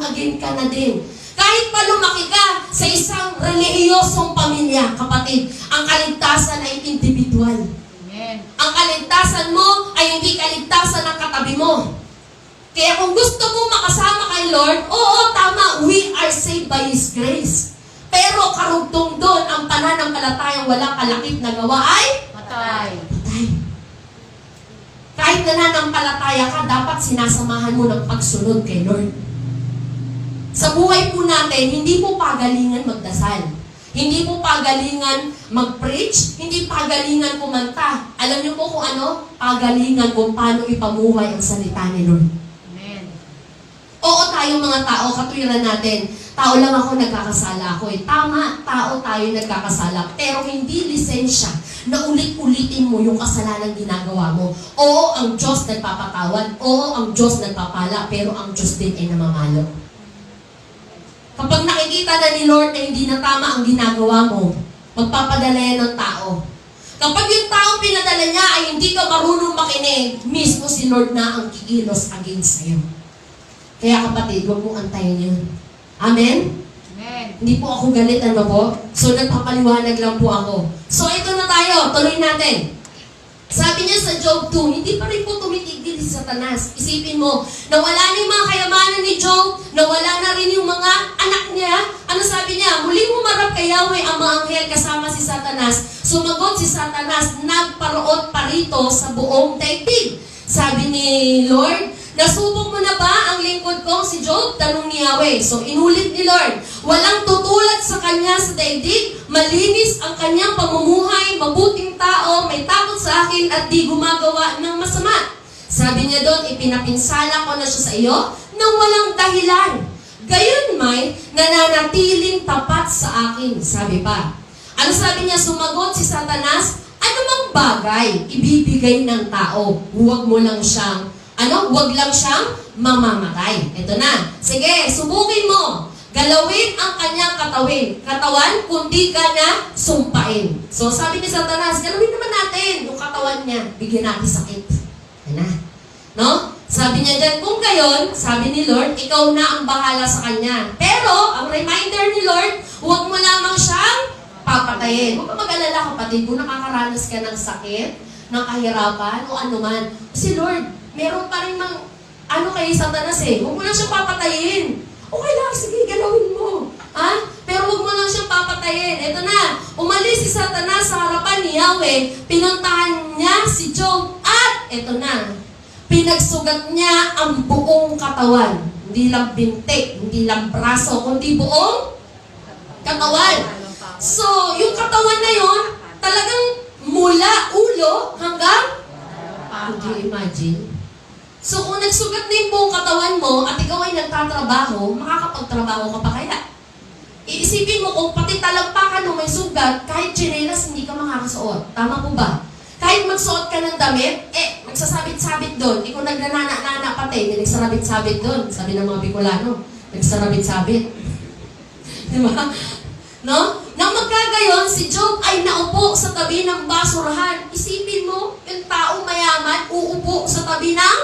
again ka na din. Kahit pa lumaki ka sa isang relihiyosong pamilya, kapatid, ang kaligtasan ay individual. Amen. Ang kaligtasan mo ay hindi kaligtasan ng katabi mo. Kaya kung gusto mo makasama kay Lord, oo, tama, we are saved by His grace. Pero karugtong doon, ang pananampalatayang walang kalakip na gawa ay Patay. patay. Kahit nananampalataya ka, dapat sinasamahan mo ng pagsunod kay Lord. Sa buhay po natin, hindi po pagalingan magdasal. Hindi po pagalingan mag-preach, hindi pagalingan kumanta. Alam niyo po kung ano? Pagalingan kung paano ipamuhay ang salita ni Lord. Amen. Oo, tayong mga tao, katwiran natin. Tao lang ako, nagkakasala ako eh. Tama, tao tayo nagkakasala. Pero hindi lisensya na ulit-ulitin mo yung kasalanan ginagawa mo. Oo, ang Diyos nagpapatawad. Oo, ang Diyos nagpapala. Pero ang Diyos din ay namamalo. Kapag nakikita na ni Lord na hindi na tama ang ginagawa mo, magpapadala yan ng tao. Kapag yung tao pinadala niya ay hindi ka marunong makinig, mismo si Lord na ang kikilos against sa'yo. Kaya kapatid, huwag mong antayin yun. Amen? Amen. Hindi po ako galit, ano po? So, nagpapaliwanag lang po ako. So, ito na tayo. Tuloy natin. Sabi niya sa Job 2, hindi pa rin po tumitigil si Satanas. Isipin mo, nawala na yung mga kayamanan ni Job, nawala na rin yung mga anak niya. Ano sabi niya? Muling humarap kay Yahweh ang mga anghel kasama si Satanas. Sumagot si Satanas, nagparoon pa rito sa buong daigdig. Sabi ni Lord, nasubok mo na ba ang lingkod kong si Job? Tanong ni Yahweh. So, inulit ni Lord, walang tutulad sa kanya sa daigdig, malinis ang kanyang pamumuhay, mabuting tao, may takot sa akin at di gumagawa ng masama. Sabi niya doon, ipinapinsala ko na siya sa iyo nang walang dahilan. Gayon may nananatiling tapat sa akin. Sabi pa. Ano sabi niya? Sumagot si Satanas, ano mang bagay ibibigay ng tao? Huwag mo lang siyang huwag lang siyang mamamatay. Ito na. Sige, subukin mo. Galawin ang kanyang katawan, kundi ka na sumpain. So, sabi ni Satanas, galawin naman natin yung katawan niya. Bigyan natin sakit. Yan na. No? Sabi niya dyan, kung gayon, sabi ni Lord, ikaw na ang bahala sa kanya. Pero, ang reminder ni Lord, huwag mo lamang siyang papatayin. Huwag ka mag-alala, kapatid, kung nakakaranas ka ng sakit, ng kahirapan, o anuman. Si Lord, meron pa rin kay Satanas eh. Huwag mo lang siyang papatayin. Okay lang, sige, galawin mo. Pero huwag mo lang siyang papatayin. Ito na, umalis si Satanas sa harapan ni Yahweh, pinuntahan niya si Job, at ito na, pinagsugat niya ang buong katawan. Hindi lang bintik, hindi lang braso, kundi buong katawan. So, yung katawan na yon, talagang mula ulo hanggang could you imagine? So, kung nagsugat na yung buong katawan mo at ikaw ay nagtatrabaho, makakapagtrabaho ka pa kaya? Iisipin mo kung pati talampakan mo may sugat, kahit tsinelas hindi ka makakasuot. Tama po ba? Kahit magsuot ka ng damit, magsasabit-sabit doon. Ikaw nagnanana-nana pati, may nagsarabit-sabit doon. Sabi ng mga Bicolano, nagsarabit-sabit. Di ba? No? Nang magkagayon, si Job ay naupo sa tabi ng basurahan. Isipin mo, yung taong mayaman, uupo sa tabi ng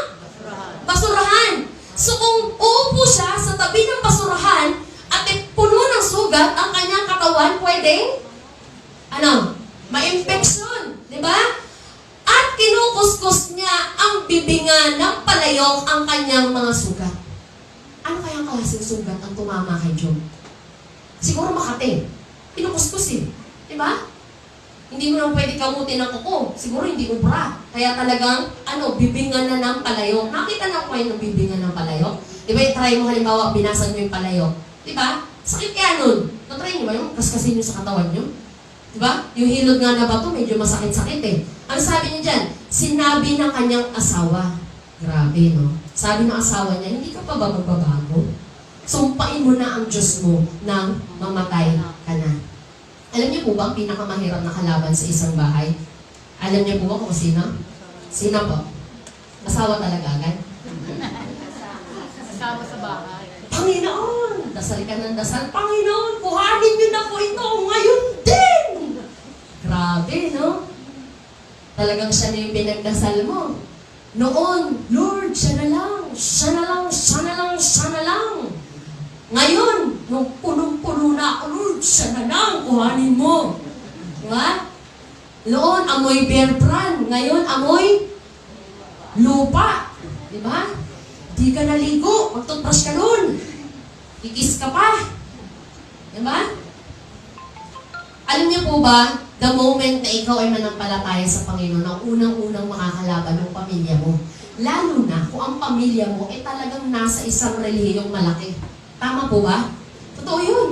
basurahan. So kung uupo siya sa tabi ng basurahan at puno ng sugat ang kanyang katawan, pwedeng, ma-infection. Di ba? At kinukuskus niya ang bibingan ng palayok ang kanyang mga sugat. Ano kayang klaseng sugat ang tumama kay Job? Siguro Makati. Pinukuskus eh. Diba? Hindi mo naman pwede kamutin ng kuko. Siguro hindi ubra. Kaya talagang, bibingan na ng palayok. Nakita na ko kayo ng bibingan ng palayok? Diba, try mo halimbawa, binasag mo yung palayok. Diba? Sakit kaya nun. Try nyo ba yung kaskasin nyo sa katawan nyo? Diba? Yung hilod nga na bato, medyo masakit-sakit eh. Ang sabi niya dyan, sinabi ng kanyang asawa. Grabe, no? Sabi ng asawa niya, hindi ka pa ba magbabago? Sumpain mo na ang Diyos mo nang mamatay ka na. Alam niyo po ba ang pinakamahirap na kalaban sa isang bahay? Alam niyo po ba kung sino? Sino po? Asawa talaga agad? Kasama sa bahay. Panginoon! Dasal ka ng dasal. Panginoon, kuhanin niyo na po ito ngayon din! Grabe, no? Talagang siya na yung pinagdasal mo. Noon, Lord, siya na lang, siya na lang, siya na lang, siya na lang. Ngayon, nung punong-puno na ako, Lord, siya na lang, kuhanin mo. Diba? Noon, amoy bear brand. Ngayon, amoy lupa. Diba? Di ka naligo, magtutbrush ka nun. Kikis ka pa. Diba? Alam niyo po ba, the moment na ikaw ay manampalataya sa Panginoon, ang unang-unang makakalaban ng pamilya mo. Lalo na kung ang pamilya mo ay talagang nasa isang relihiyong malaki. Tama po ba? Totoo yun.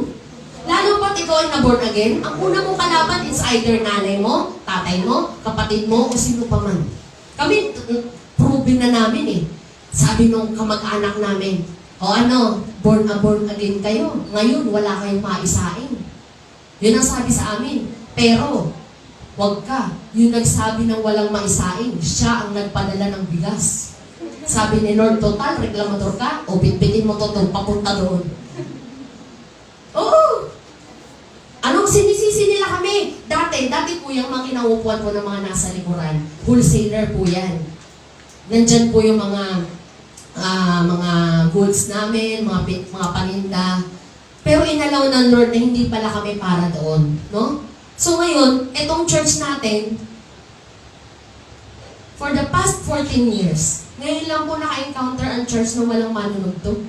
Lalo pat ikaw ay na-born again, ang una mong kalaban is either nanay mo, tatay mo, kapatid mo, o sino pa man. Kami, proven na namin eh. Sabi nung kamag-anak namin, o ano, born again kayo. Ngayon, wala kayong maisain. Yun ang sabi sa amin. Pero, wag ka. Yung nagsabi ng walang maisain, siya ang nagpadala ng bigas. Sabi ni Lord, total, reklamador ka, o bitbitin mo to, papunta doon. Oo! Anong sinisisi nila kami? Dati po yung mga kinaupuan po ng mga nasa likuran, wholesaler po yan. Nandyan po yung mga goods namin, mga paninda. Pero inalaw ng Lord na hindi pala kami para doon. No? So ngayon, etong church natin, for the past 14 years, ngayon lang po naka-encounter ang church na walang manunugtog.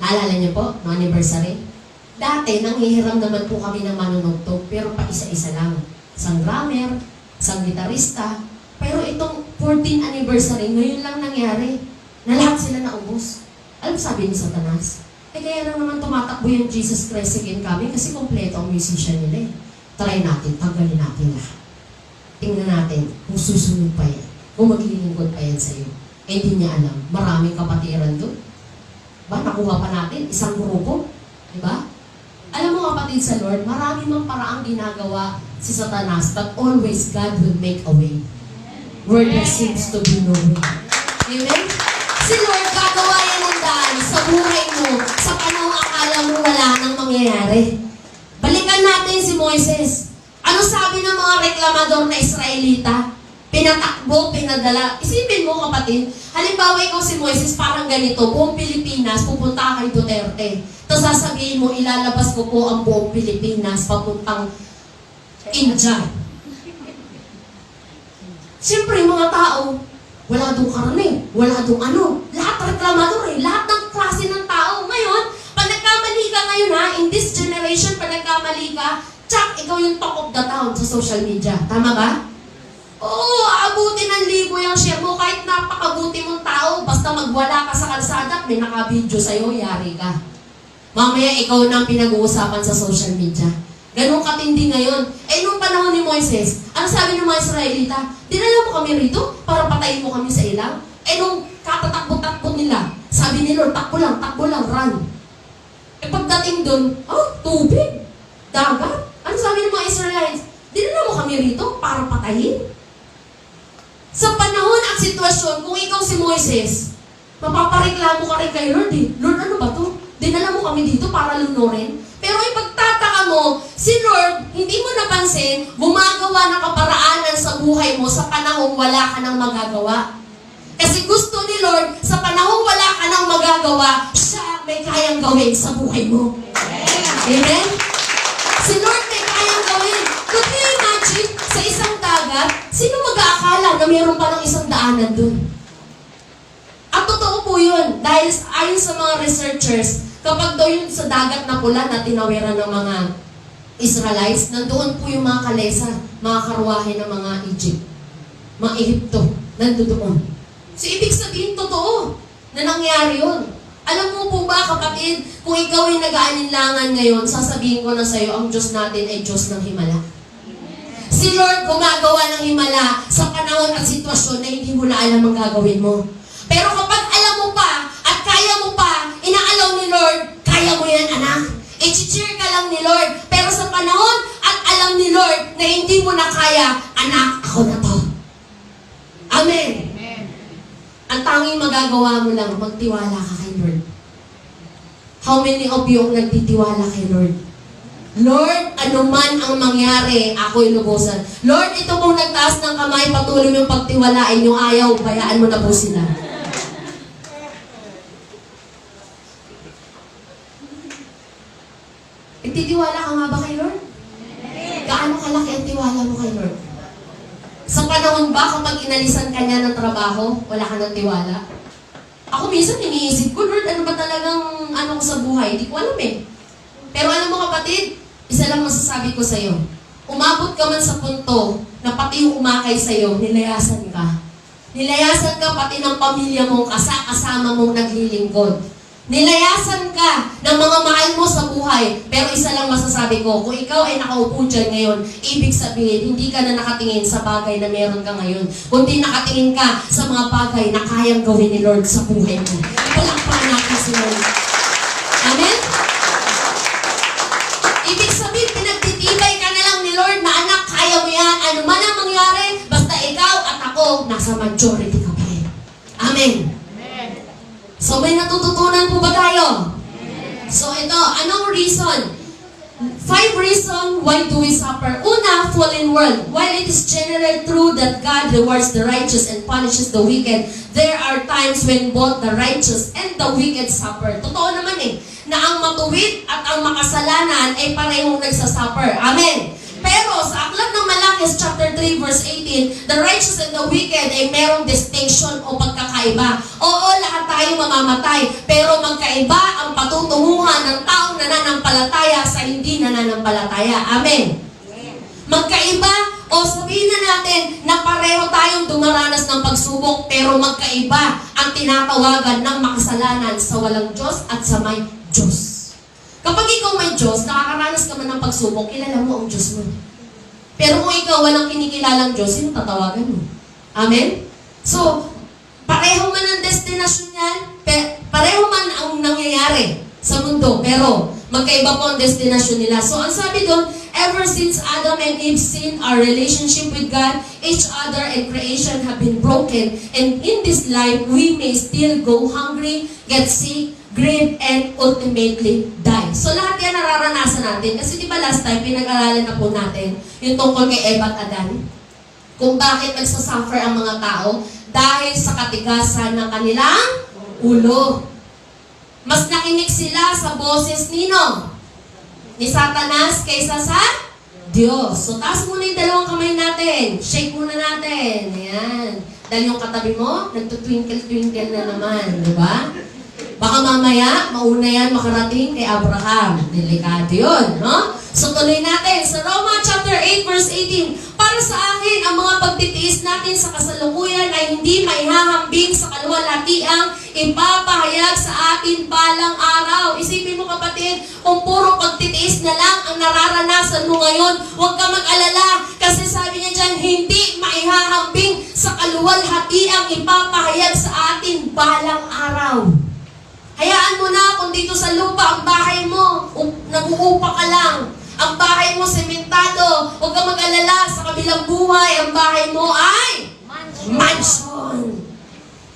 Naalala niyo po, no anniversary? Dati, nanghihiram naman po kami ng manunugtog, pero pa isa-isa lang. Isang drummer, isang gitarista. Pero itong 14th anniversary, ngayon lang nangyari, na lahat sila naubos. Alam sabi ni Satanas? Kaya lang naman tumatakbo yung Jesus Christ again kami kasi kompleto ang musician nila eh. Try natin, tanggalin natin lahat. Tingnan natin kung susunod pa yan, kung maglilingkod pa yan sa'yo. Eh, hindi niya alam, maraming kapatiran doon. Ba, nakuha pa natin, isang grupo. Diba? Alam mo kapatid sa Lord, marami mang paraang ginagawa si Satanas, but always God will make a way where there seems to be no way. Amen? Si Lord, gagawa yan ng daan sa buhay mo, sa panahon akala mo wala nang mangyayari. Balikan natin si Moises. Ano sabi ng mga reklamador na Israelita? Pinatakbo, pinadala. Isipin mo kapatid, halimbawa ikaw si Moises, parang ganito, buong Pilipinas, pupunta kay Duterte. Tapos sasabihin mo, ilalabas ko po ang buong Pilipinas, papuntang India. Siyempre, mga tao, wala dong karne, wala dong ano. Lahat reklamador eh, lahat ng klase ng tao. Ngayon, pag nagkamali ka ngayon ha, in this generation, pag nagkamali ka, tsak, ikaw yung talk of the town sa social media. Tama ba? Oo, aabutin ng libo yung share mo. Kahit napakabuti mong tao, basta magwala ka sa kalsada, may naka-video sa'yo, yari ka. Mamaya, ikaw na ang pinag-uusapan sa social media. Ganun katindi ngayon. Eh, nung panahon ni Moises, ano sabi ng mga Israelita? Dinala mo kami rito para patayin mo kami sa ilang? Eh, nung katatakbo-takbo nila, sabi ni Lord, takbo lang, run. Eh, pagdating doon, tubig, dagat. Ano sabi ng mga Israelites? Dinala mo kami rito para patayin? Sa panahon at sitwasyon, kung ikaw si Moises, mapapareklamo ka rin kay Lord eh. Lord, ano ba to? Dinala mo kami dito para lunurin? Pero ipagtataka mo, si Lord, hindi mo napansin, gumagawa ng kaparaanan sa buhay mo sa panahong wala ka nang magagawa. Kasi gusto ni Lord, sa panahong wala ka nang magagawa, siya may kayang gawin sa buhay mo. Amen? Si Lord may kayang gawin. Could you imagine, sa isang dagat, sino mag-aakala na mayroon pa ng isang daanan dun? At totoo po yun, dahil ayon sa mga researchers, kapag daw yun sa dagat na pula na tinawiran ng mga Israelites, nandoon po yung mga kalesa, mga karwahe ng mga Egypt, mga Egypto, nandoon. So, ibig sabihin, totoo na nangyari yun. Alam mo po ba, kapatid, kung ikaw ay nag-aalinlangan ngayon, sasabihin ko na sa'yo, ang Diyos natin ay Diyos ng himala. Si Lord gumagawa ng himala sa panahon at sitwasyon na hindi mo na alam ang gagawin mo. Pero kapag alam mo pa at kaya mo pa, inaalaw ni Lord, kaya mo yan, anak. I-cheer ka lang ni Lord. Pero sa panahon at alam ni Lord na hindi mo na kaya, anak, ako na to. Amen. Amen. Ang tanging magagawa mo lang, magtiwala ka kay Lord. How many of you ang nagtitiwala kay Lord? Lord, ano man ang mangyari, ako'y lubusan. Lord, ito pong nagtaas ng kamay, patuloy mo yung pagtiwalain yung ayaw, bayaan mo na po sila. Titiwala ka nga ba kay Lord? Gaano kalaki ang tiwala mo kay Lord? Sa panahon ba kapag inalisan ka niya ng trabaho, wala ka ng tiwala? Ako minsan iniisip ko, Lord, ano ba talagang ano ko sa buhay? Hindi ko alam eh. Pero alam mo kapatid, isa lang masasabi ko sa'yo. Umabot ka man sa punto na pati yung umakay sa'yo, nilayasan ka. Nilayasan ka pati ng pamilya mo, kasama mong naglilingkod. Nilayasan ka ng mga mahal mo sa buhay. Pero isa lang masasabi ko, kung ikaw ay nakaupo dyan ngayon, ibig sabihin, hindi ka na nakatingin sa bagay na meron ka ngayon, kundi nakatingin ka sa mga bagay na kayang gawin ni Lord sa buhay mo. Palakpakan natin si Lord. Amen? Ibig sabihin, pinagtitibay ka na lang ni Lord na anak, kaya mo yan. Ano man ang mangyari, basta ikaw at ako, nasa majority ka pa rin. Amen. So may natututunan po ba tayo? So ito, anong reason? 5 reasons why do we suffer. Una, fallen world. While it is generally true that God rewards the righteous and punishes the wicked, there are times when both the righteous and the wicked suffer. Totoo naman na ang matuwid at ang makasalanan ay parehong nagsasuffer. Amen. Pero sa aklat ng Malakis chapter 3 verse 18, the righteous and the wicked ay merong distinction o pagkakaiba. Oo, lahat tayo mamamatay, pero magkaiba ang patutunguhan ng taong nananampalataya sa hindi nananampalataya. Amen. Magkaiba o sabihin na natin na pareho tayong dumaranas ng pagsubok, pero magkaiba ang tinatawagan ng makasalanan sa walang Diyos at sa may Diyos. Kapag ikaw may Diyos, nakakaranas ka man ng pagsubok, kilala mo ang Diyos mo. Pero kung ikaw walang kinikilalang Diyos, sino tatawagan mo? Amen? So, pareho man ang destinasyon yan, pareho man ang nangyayari sa mundo, pero magkaiba po ang destinasyon nila. So, ang sabi doon, ever since Adam and Eve sinned, our relationship with God, each other, and creation have been broken. And in this life, we may still go hungry, get sick, grieve, and ultimately die. So lahat yan nararanasan natin. Kasi di ba last time, pinag-aralan na po natin yung tungkol kay Eva at Adan? Kung bakit nagsasuffer ang mga tao dahil sa katigasan ng kanilang ulo. Mas nakinig sila sa boses nino? Ni Satanas kaysa sa Diyos. So taas muna yung dalawang kamay natin. Shake muna natin. Ayan. Dahil yung katabi mo, nagtutwinkle-twinkle na naman. Di ba? Baka mamaya, mauna yan makarating kay Abraham. Delikado yun, no? So tuloy natin sa Roma chapter 8 verse 18. Para sa akin, ang mga pagtitiis natin sa kasalukuyan ay hindi maihahambing sa kaluwalhatiang ipapahayag sa atin balang araw. Isipin mo kapatid, kung puro pagtitiis na lang ang nararanasan mo ngayon, huwag ka mag-alala. Kasi sabi niya dyan, hindi maihahambing sa kaluwalhatiang ipapahayag sa atin balang araw. Hayaan mo na kung dito sa lupa ang bahay mo, nag-uupa ka lang. Ang bahay mo sementado, huwag ka mag-alala sa kabilang buhay, ang bahay mo ay mansion.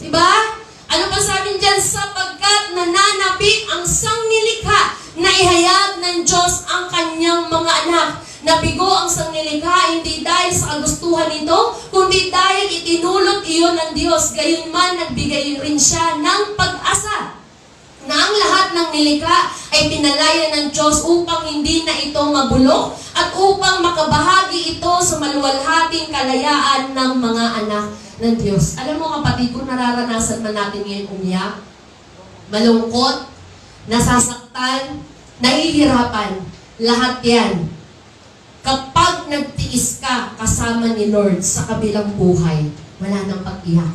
Diba? Ano pa sabi dyan? Sapagkat nananapik ang sangnilikha na ihayag ng Diyos ang kanyang mga anak. Nabigo ang sangnilikha hindi dahil sa kagustuhan nito, kundi dahil itinulot iyon ng Diyos. Gayunman, nagbigay rin siya ng pag-asa na ang lahat ng nilikha ay pinalaya ng Diyos upang hindi na ito mabulok at upang makabahagi ito sa maluwalhating kalayaan ng mga anak ng Diyos. Alam mo kapatid, kung nararanasan man natin ngayon umiyak, malungkot, nasasaktan, nahihirapan, lahat yan. Kapag nagtiis ka kasama ni Lord sa kabilang buhay, wala nang pag-iyak.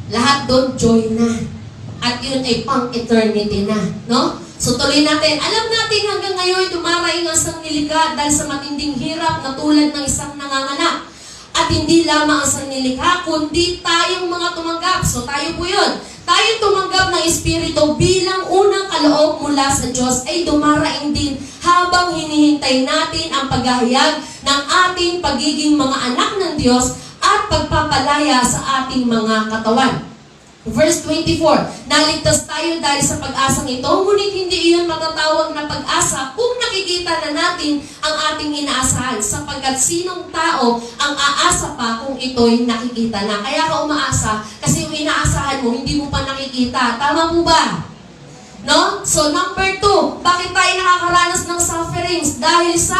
Lahat doon joy na. At yun ay pang-eternity na, no? So tuloy natin. Alam natin hanggang ngayon dumaraing ang sangnilikha dahil sa matinding hirap na tulad ng isang nanganganak. At hindi lamang ang sangnilikha, kundi tayong mga tumanggap. So tayo po yun. Tayo tumanggap ng Espiritu bilang unang kaloob mula sa Diyos ay dumaraing din habang hinihintay natin ang paghahayag ng ating pagiging mga anak ng Diyos at pagpapalaya sa ating mga katawan. Verse 24, naligtas tayo dahil sa pag-asang ito, ngunit hindi iyon matatawag na pag-asa kung nakikita na natin ang ating inaasahan, sapagkat sinong tao ang aasa pa kung ito'y nakikita na. Kaya ka umaasa kasi yung inaasahan mo, hindi mo pa nakikita. Tama po ba? No? So number 2, bakit tayo nakakaranas ng sufferings? Dahil sa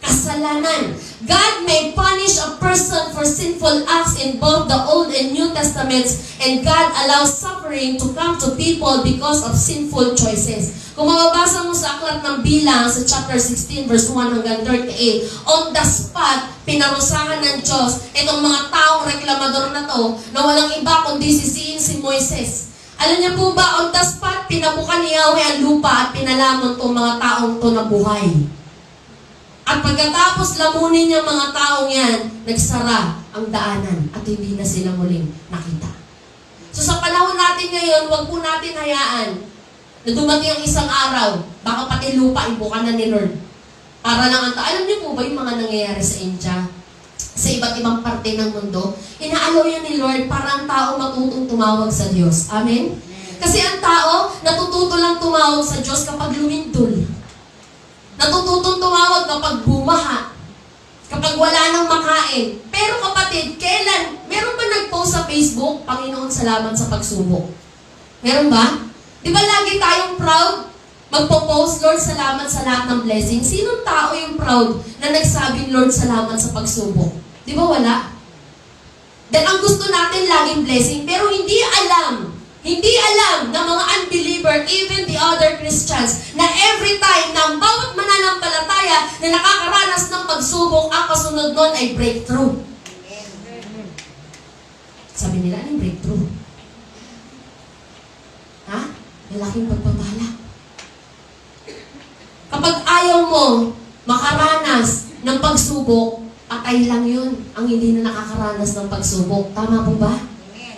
kasalanan. God may punish a person for sinful acts in both the Old and New Testaments, and God allows suffering to come to people because of sinful choices. Kung mababasa mo sa aklat ng Bilang sa chapter 16 verse 1 hanggang 38, on the spot, pinarusahan ng Diyos itong mga taong reklamador na to na walang iba kundi sisihin si Moises. Alam niyo po ba, on the spot, pinabukan ni Yahweh ang lupa at pinalamon itong mga taong to na buhay. At pagkatapos lamunin niya mga taong yan, nagsara ang daanan at hindi na sila muling nakita. So sa panahon natin ngayon, huwag po natin hayaan na dumating ang isang araw, baka pati lupa ibukan na ni Lord. Para lang ang alam niyo po ba yung mga nangyayari sa India? Sa iba't ibang parte ng mundo, inaalaw yan ni Lord para ang tao matutong tumawag sa Diyos. Amen? Kasi ang tao, natututo lang tumawag sa Diyos kapag lumindol. Natututong tumawag kapag bumaha, kapag wala nang makain. Pero kapatid, kailan? Meron ba nag-post sa Facebook, Panginoon, salamat sa pagsubok? Meron ba? Di ba lagi tayong proud? Magpo-post, Lord, salamat sa lahat ng blessing. Sinong tao yung proud na nagsabing, Lord, salamat sa pagsubok? Di ba wala? Dahil ang gusto natin laging blessing, pero hindi alam ng mga unbeliever, even the other Christians, na every time na ang bawat mananampalataya na nakakaranas ng pagsubok, ang kasunod nun ay breakthrough. Sabi nila, anong breakthrough? Ha? Malaking pagpapala. Kapag ayaw mo makaranas ng pagsubok, patay lang yun ang hindi na nakakaranas ng pagsubok. Tama po ba?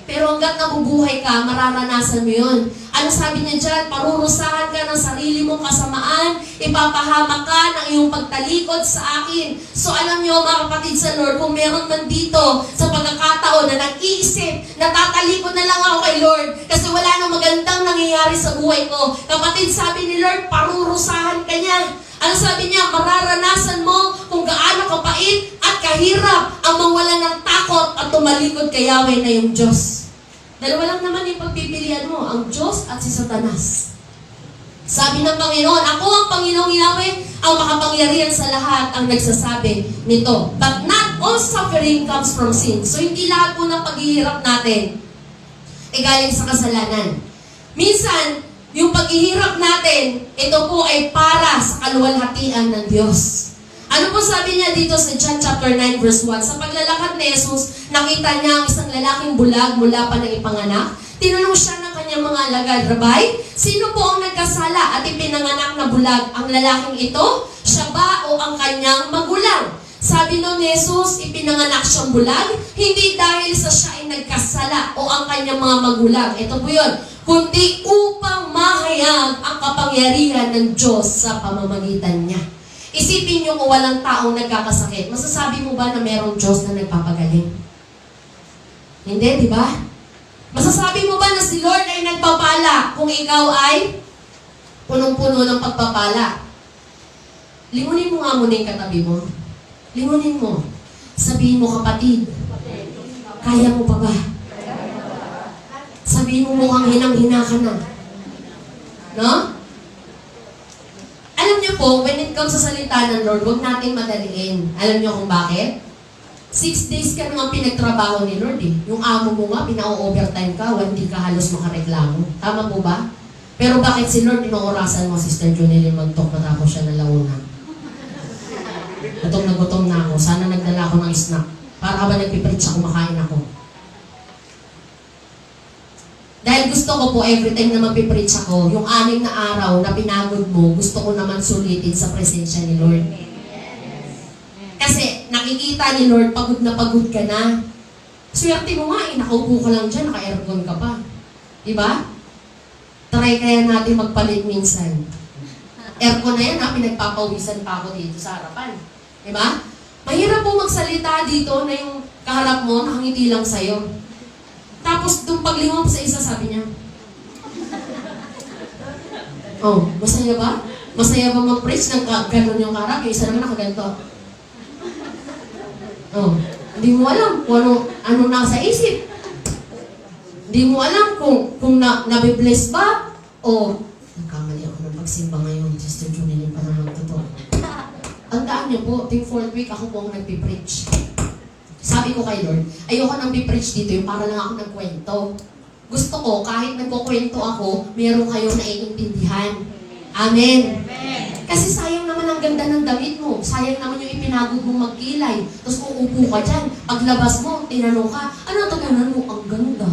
Pero hanggat nabubuhay ka, mararanasan mo yun. Ano sabi niya dyan? Parurusahan ka ng sarili mong kasamaan, ipapahamak ka ng iyong pagtalikod sa akin. So alam niyo mga kapatid sa Lord, kung meron man dito sa pagkakataon na nag-iisip, natatalikod na lang ako kay Lord kasi wala nang magandang nangyayari sa buhay ko. Kapatid, sabi ni Lord, parurusahan ka niya. Ano sabi niya? Mararanasan mo kung gaano kapait at kahirap ang mawala ng takot at tumalikod kay Yahweh na yung Diyos. Dalawa lang naman yung pagpipilian mo, ang Diyos at si Satanas. Sabi ng Panginoon, ako ang Panginoong Yahweh, ang makapangyarihan sa lahat ang nagsasabi nito. But not all suffering comes from sin. So hindi lahat po ng paghihirap natin ay galing sa kasalanan. Minsan, yung paghihirap natin, ito po ay para sa kaluwalhatian ng Diyos. Ano po sabi niya dito sa John chapter 9 verse 1? Sa paglalakad ni Jesus, nakita niya ang isang lalaking bulag mula pa ng ipanganak. Tinanong siya ng kanyang mga alagad, Rabay, sino po ang nagkasala at ipinanganak na bulag? Ang lalaking ito? Siya ba o ang kanyang magulang? Sabi nun ni Jesus, ipinanganak siyang bulag, hindi dahil sa siya ay nagkasala o ang kanyang mga magulang. Ito po yun. Kundi upang mahayag ang kapangyarihan ng Diyos sa pamamagitan niya. Isipin niyo kung walang taong nagkakasakit, masasabi mo ba na merong Diyos na nagpapagaling? Hindi, di ba? Masasabi mo ba na si Lord ay nagpapala kung ikaw ay punong-puno ng pagpapala? Lingunin mo nga muna yung katabi mo. Lingunin mo. Sabihin mo, kapatid, kaya mo pa ba? Sabihin mo mukhang hinang-hina ka na. No? Alam niyo po, when it comes sa salita ng Lord, huwag natin madaliin. Alam niyo kung bakit? 6 days ka naman pinagtrabaho ni Lord eh. Yung amo mo nga, pinaka-overtime ka, hindi ka halos makareklamo. Tama po ba? Pero bakit si Lord, inoorasan mo, Sister Junilyn Magtok, matapos siya ng launan? Gutom na ako. Sana nagdala ako ng snack. Para habang nagpipreach ako, makain ako. Dahil gusto ko po, every time na magpipreach ako, yung 6 na araw na pinagod mo, gusto ko naman sulitin sa presensya ni Lord. Kasi nakikita ni Lord, pagod ka na. Swerte mo nga, nakaupo ka lang dyan, naka-aircon ka pa. Diba? Try kaya natin magpalit minsan. Aircon na yan, pinagpapawisan pa ako dito sa harapan. Diba? Mahirap po magsalita dito na yung kaharap mo, nakangiti lang sa'yo. Tapos, pag paglingon sa isa, sabi niya, oh, masaya ba? Masaya ba mag-preach ng gano'n yung karak? Yung isa naman nakaganto. Oh, hindi mo alam kung ano nasa isip. Hindi mo alam kung nabibless ba o nagkamali ako ng pagsimba ngayon. Sister Julie, yung panahon totoo. Tandaan niyo po, ting 4th week ako po ang nagpipreach. Sabi ko kay Lord, ayoko nang pipreach dito yung para lang ako nagkwento. Gusto ko, kahit nagkukwento ako, meron kayong naiintindihan. Amen. Kasi sayang naman ang ganda ng damit mo. Sayang naman yung ipinagod mong magkilay. Tapos kung upo ka dyan, paglabas mo, tinanong ka, ano tutunan mo? Ang ganda.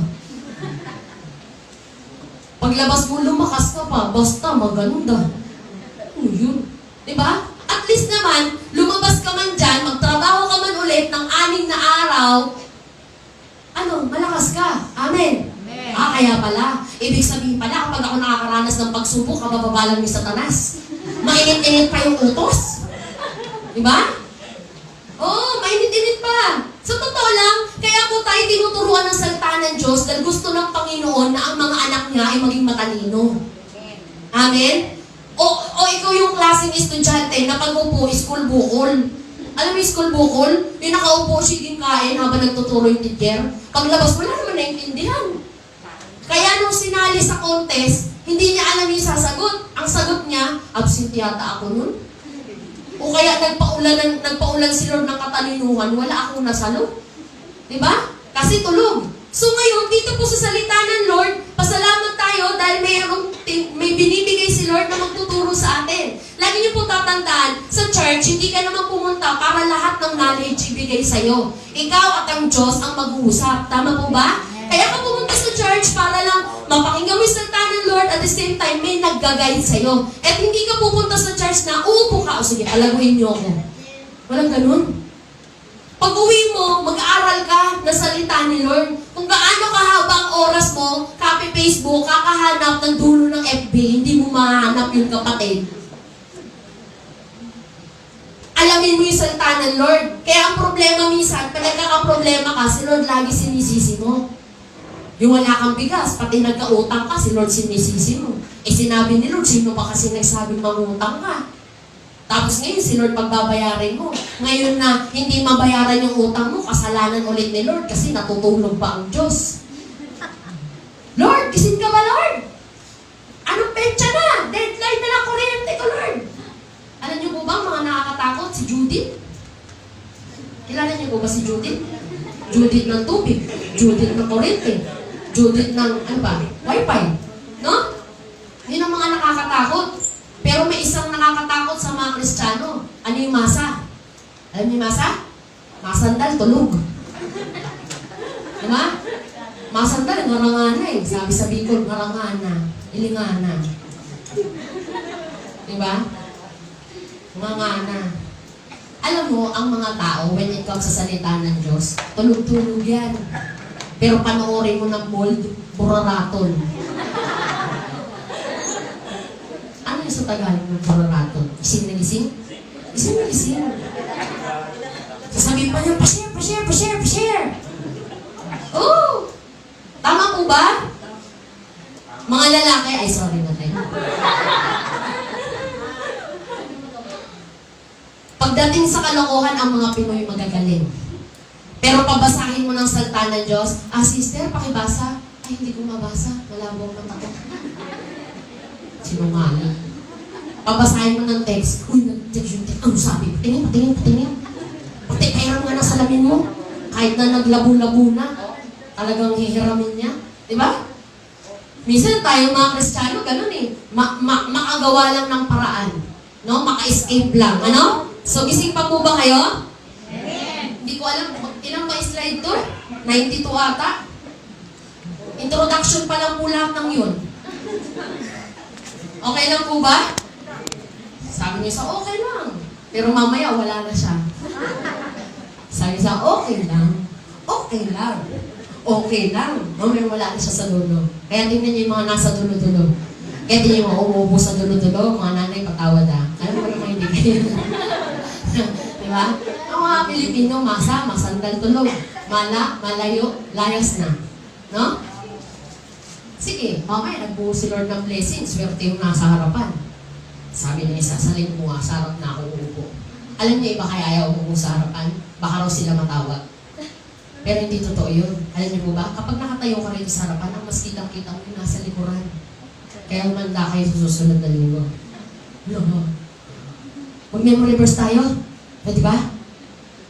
Paglabas mo, lumakas ka pa. Basta maganda. Ano yun? Diba? At least naman, lumabas ka man dyan, magtrabaho ka man ulit ng 6 na araw, malakas ka. Amen. Kaya pala. Ibig sabihin pala, kapag ako nakakaranas ng pagsubok, kabababalan ni Satanas. Mainit-init pa yung utos. Diba? Oo, mainit-init pa. Sa totoo lang, kaya po tayo tinuturuan ng salita ng Diyos dahil gusto ng Panginoon na ang mga anak niya ay maging matalino. Amen? O ikaw yung klaseng estudyante na pag-upo, school bukol. Alam mo yung school bukol? Yung nakaupo siya din kain habang nagtuturo yung teacher. Paglabas mo, wala naman naintindihan. Kaya nung sinali sa contest, hindi niya alam yung sasagot. Ang sagot niya, absent yata ako nun. O kaya nagpaulan si Lord ng katalinuhan, wala akong nasalo. Diba? Kasi tulog. So ngayon, dito po sa salita ng Lord, pasalamat tayo dahil may binibigay si Lord na magtuturo sa atin. Lagi niyo po tatandaan, sa church, hindi ka naman pumunta para lahat ng knowledge ibigay sa'yo. Ikaw at ang Diyos ang mag-uusap. Tama po ba? Kaya ka pumunta sa church para lang mapakinggan mo yung salita ng Lord at the same time may nag-guide sa'yo. At hindi ka pupunta sa church na uupo ka, o sige, palaguin niyo ako. Walang ganun. Pag uwi mo, mag-aaral ka na salita ni Lord. Kung gaano kahaba ang oras mo, copy Facebook, kakahanap ng dulo ng FB, hindi mo mahanap yung kapatid. Alamin mo yung salita ng Lord. Kaya ang problema minsan, pag nagkakaproblema ka, si Lord lagi sinisisi mo. Yung wala kang bigas, pati nagkautang ka, si Lord sinisisi mo. Sinabi ni Lord, sino ba kasi nagsabing mangutang ka? Tapos ngayon, si Lord pagbabayarin mo. Ngayon na hindi mabayaran yung utang mo, kasalanan ulit ni Lord kasi natutulog pa ang Diyos. Lord, gising ka ba, Lord? Anong petsa na? Deadline na ng kuryente ko, Lord. Alam niyo po ba mga nakakatakot? Si Judith? Kilala niyo po ba si Judith? Judith ng tubig, Judith ng kuryente, Judith ng, Wi-Fi. No? Yun ang mga nakakatakot. Pero may isang nakakatakot sa mga Kristiyano. Ano yung masa? Alam niyo yung masa? Masandal, tulog. Diba? Masandal, ngarangana eh. Sabi sa Bicol, ngarangana, ilingana. Diba? Ngangana. Alam mo, ang mga tao, when it comes sa salita ng Diyos, tulog-tulog yan. Pero panoorin mo ng bold, buraraton. Ano yung sa Tagalog ng buraraton? Ising na gising? Ising na gising. Sasabihin pa niya, pa-share. Oh! Tama po ba? Mga lalaki, ay sorry na tayo. Pagdating sa kalokohan, ang mga Pinoy magagaling. Pero pabasahin mo ng salita ng Diyos, sister, pakibasa. Ay, hindi ko mabasa. Malabo ang mata ko. Sinungaling. Pabasahin mo ng text. Uy, nag-text yung text. Ano sabi? Patingin. Pati kairam nga ng salamin mo. Kahit na naglabo-labo na. Talagang hihiramin niya. Diba? Minsan tayo mga Kristiyano, ganun eh. Makagawa lang ng paraan. No? Maka-escape lang. Ano? So, gising pa po ba kayo? Amen. Hindi ko alam, ilang ba slide to? 92 ata? Introduction pa lang po lahat ng yun. Okay lang po ba? Sabi niya sa okay lang. Pero mamaya wala na siya. Sabi sa okay lang. Okay lang. Okay lang. Mamaya wala na siya sa dulo. Kaya tingnan niyo yung mga nasa dulo-dulo. Kaya tingnan niyo yung mga umuubo sa dulo-dulo, mga nanay patawad Alam mo naman hindi kayo. Diba? Ang mga Pilipino, masandal tulog. Malayo, layas na. No? Kasi, mamaya nagbuo si Lord ng blessing, swerte yung nasa harapan. Sabi niya isa, salin mo nga, sa harap na ako uupo. Alam niyo iba kaya ayaw umupo sa harapan? Baka raw sila matawag. Pero hindi totoo yun. Alam niyo po ba? Kapag nakatayo ka rito sa harapan, ang mas kitang-kita mo yung nasa likuran. Kaya umanda kayo sa susunod na linggo. No. Mag-memory verse tayo. Pwede ba?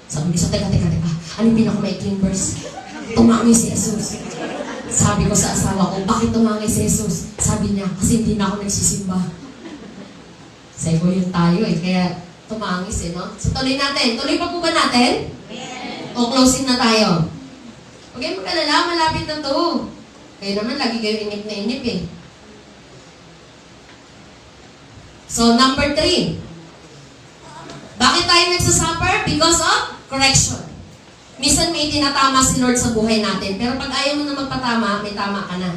Sabi niya, teka. Ano yung pinakamaikling verse? Tumangi si Jesus. Sabi ko sa asawa ko, bakit tumangi si Jesus? Sabi niya, kasi hindi na ako nagsisimba. Sabi ko, yun tayo eh. Kaya tumangis eh, no? So tuloy natin. Tuloy pa po ba natin? Amen. O closing na tayo? Huwag kayong mag-alala, malapit na to. Kayo naman, lagi kayo inip na inip eh. So, number 3. Bakit tayo nagsasuffer? Because of correction. Minsan may tinatama si Lord sa buhay natin, pero pag ayaw mo na magpatama, may tama ka na.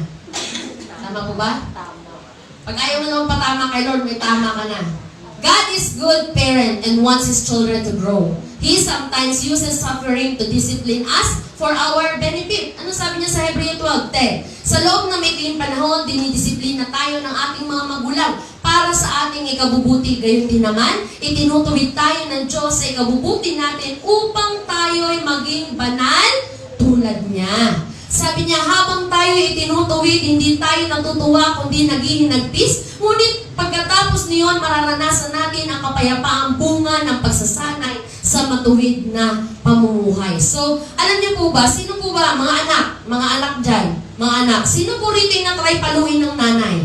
Tama po ba? Tama. Pag ayaw mo na magpatama kay Lord, may tama ka na. God is good parent and wants His children to grow. He sometimes uses suffering to discipline us for our benefit. Ano sabi niya sa Hebreo 12:10? Sa loob ng maikling panahon, dinidisiplina tayo ng ating mga magulang para sa ating ikabubuti. Gayon din naman, itinutuwid tayo ng Diyos sa ikabubuti natin upang tayo'y maging banal tulad niya. Sabi niya, habang tayo itinutuwid, hindi tayo natutuwa kundi naghihinagpis. Ngunit pagkatapos niyon, mararanasan natin ang kapayapaang bunga ng pagsasanay sa matuwid na pamumuhay. So, alam niyo po ba, sino po ba, mga anak dyan, mga anak, sino po rito yung natry paluin ng nanay?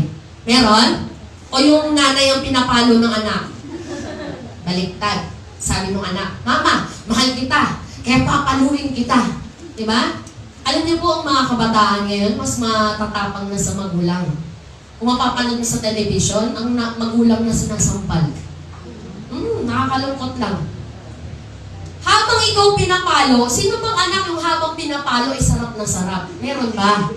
Meron? O yung nanay ang pinapalo ng anak? Baliktad. Sabi ng anak, Mama, mahal kita, kaya papaluin kita. Diba? Alam niyo po, ang mga kabataan ngayon, mas matatapang na sa magulang. Kung mapapanood mo sa television, ang magulang na sinasampal. Nakakalungkot lang. Habang ikaw pinapalo, sino bang anak yung habang pinapalo ay sarap na sarap? Meron ba?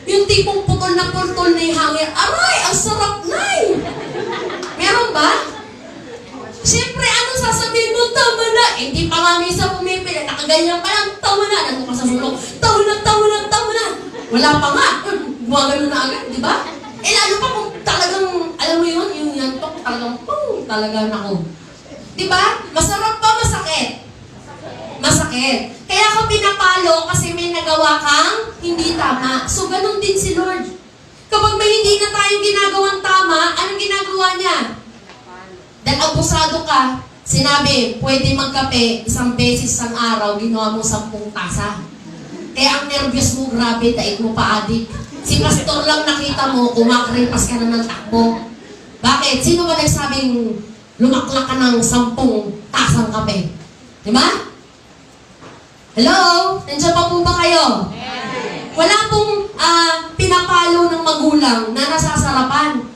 Yung tipong putol na yung hangin, aray, ang sarap na eh! Meron ba? Siyempre, ano sasabihin mo? Tama na! Hindi pa nga minsan pumipili. Nakaganyan pa lang. Tama na! Nandun ka sa sulong. Tama na! Wala pa nga. Gumagano na agad, di ba? Eh, lalo pa kung talagang, alam mo yun, yung yantok, talagang, talaga ako. Di ba? Masarap pa, masakit? Masakit. Kaya ka pinapalo kasi may nagawa kang hindi tama. So, ganun din si Lord. Kapag may hindi na tayong ginagawang tama, anong ginagawa niya? Dahil abusado ka, sinabi, pwede magkape 1 beses isang araw, ginawa mo 10 tasa. Kaya ang nervyos mo, grabe, daig mo pa adik. Si pastor lang nakita mo, kumakrimpas ka na ng takbo. Bakit? Sino ba nagsabing lumaklak ka ng 10 tasang kape? Diba? Hello? Nandiyan pa po ba kayo? Wala pong pinapalo ng magulang na nasasarapan.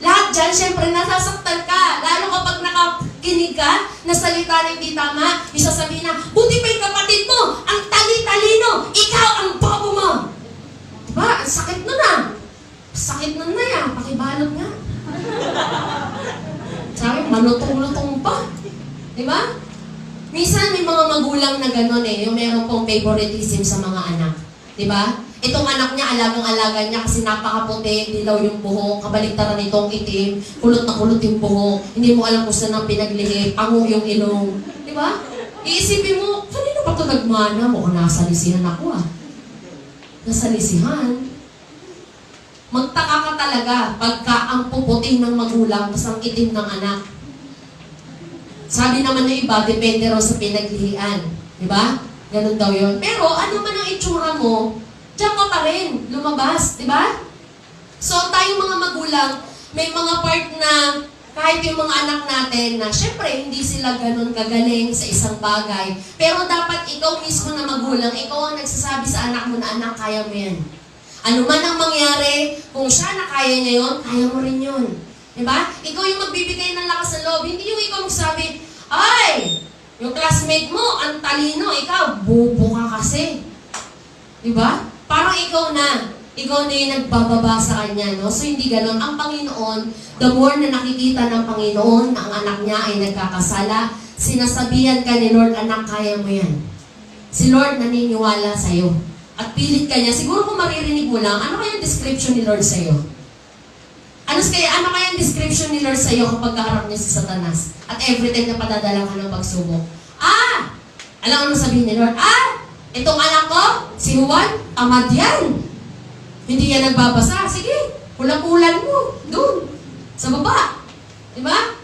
Lahat dyan, syempre, nasasaktan ka. Lalo kapag nakakinig ka, na salita na hindi tama, isasabihin na, buti pa yung kapatid mo, ang tali-talino, ikaw ang bobo mo. Diba? Ang sakit nun ah. Sakit nun na yan. Pakibalot nga. Sabi, malutong-lutong pa. Diba? Minsan may mga magulang na gano'n eh, yung meron pong favoritism sa mga anak. Diba? Itong anak niya, alagang-alaga niya kasi napakaputi, dilaw yung buhok, kabaliktaran nitong itim, kulot na kulot yung buhok, hindi mo alam kung saan ang pinaglihip, pango yung ilong. Di ba? Iisipin mo, kanino pa ito nagmana? Mukhang nasa lisihan ako ah. Nasa lisihan. Magtaka ka talaga pagka ang puputing ng magulang tas ang itim ng anak. Sabi naman ng iba, depende raw sa pinaglihian. Di ba? Ganun daw yun. Pero ano man ang itsura mo, diyan ka pa rin, lumabas, di ba? So, tayong mga magulang, may mga part na kahit yung mga anak natin na syempre hindi sila ganun kagaling sa isang bagay. Pero dapat ikaw mismo na magulang, ikaw ang nagsasabi sa anak mo na, anak, kaya mo yan. Ano man ang mangyari, kung siya na kaya niya yun, kaya mo rin yun. Di ba? Ikaw yung magbibigay ng lakas ng loob, hindi yung ikaw magsabi, ay, yung classmate mo, ang talino, ikaw, bobo ka kasi. Di ba? Parang ikaw na yung nagbababa sa kanya, no? So, hindi ganon. Ang Panginoon, the more na nakikita ng Panginoon na ang anak niya ay nagkakasala, sinasabihan ka ni Lord, anak, kaya mo yan. Si Lord naniniwala sa'yo. at pilit ka niya, siguro kung maririnig mo lang, ano kaya ang description ni Lord sa'yo? Ano kaya ang description ni Lord sa'yo kapag kaharap niya si Satanas? At every time na padadala ka ng pagsubok. Alam mo sabihin ni Lord, itong anak ko, si Juan, tamad yan. Hindi yan nagbabasa. Sige, kulang-kulan mo, doon, sa baba. Diba?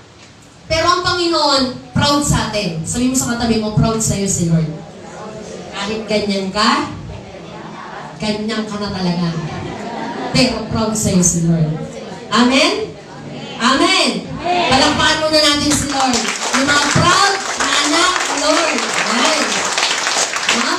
Pero ang Panginoon, proud sa atin. Sabi mo sa katabi mo, proud sa'yo si Lord. Kahit ganyan ka, ganyan ka na talaga. Pero proud sa'yo si Lord. Amen? Amen! Palakpakan muna natin si Lord. Yung mga proud na anak ni Lord. Amen. No?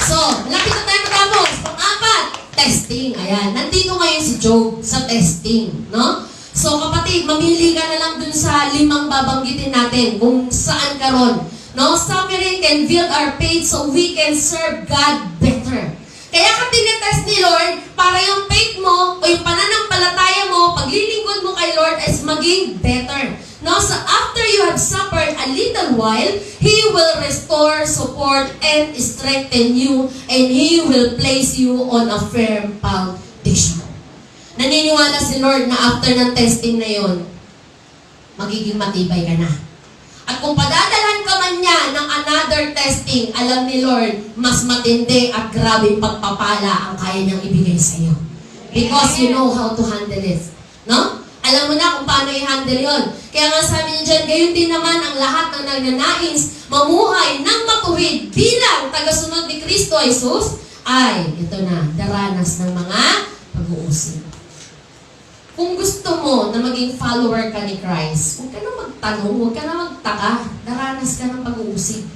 So, lapit na tayo matapos. Pang-apat, testing. Ayan. Nandito ngayon si Job sa testing. No? So, kapatid, mamili ka na lang dun sa 5 babanggitin natin kung saan ka ron. No? Suffering can build our faith so we can serve God better. Kaya ka tinetest ni Lord para yung faith mo o yung pananampalataya mo, paglilingkod mo kay Lord is maging better. No? So after you have suffered a little while, He will restore, support, and strengthen you, and He will place you on a firm foundation. Naniniwala si Lord na after ng testing na yon, magiging matibay ka na. At kung padadalhan ka man niya ng another testing, alam ni Lord, mas matindi at grabe pagpapala ang kaya niyang ibigay sa iyo. Because you know how to handle it. No? Alam mo na kung paano i-handle yon. Kaya nga sabi niya dyan, gayon din naman ang lahat ng nagnanais mamuhay ng matuwid bilang tagasunod ni Kristo Jesus ay, ito na, daranas ng mga pag-uusig. Kung gusto mo na maging follower ka ni Christ, huwag ka na magtanong, huwag ka na magtaka, daranas ka ng pag-uusig.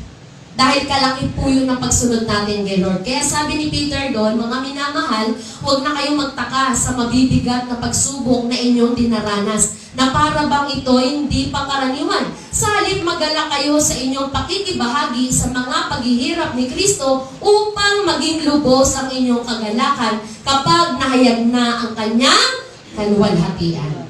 Dahil kalaki po yun ang pagsunod natin kay Lord. Kaya sabi ni Peter doon, mga minamahal, huwag na kayong magtaka sa mabibigat na pagsubok na inyong dinaranas, na para bang ito hindi pangkaraniwan. Sa halip magala kayo sa inyong pakikibahagi sa mga paghihirap ni Kristo upang maging lubos ang inyong kagalakan kapag nahayag na ang kanyang kaluwalhatian.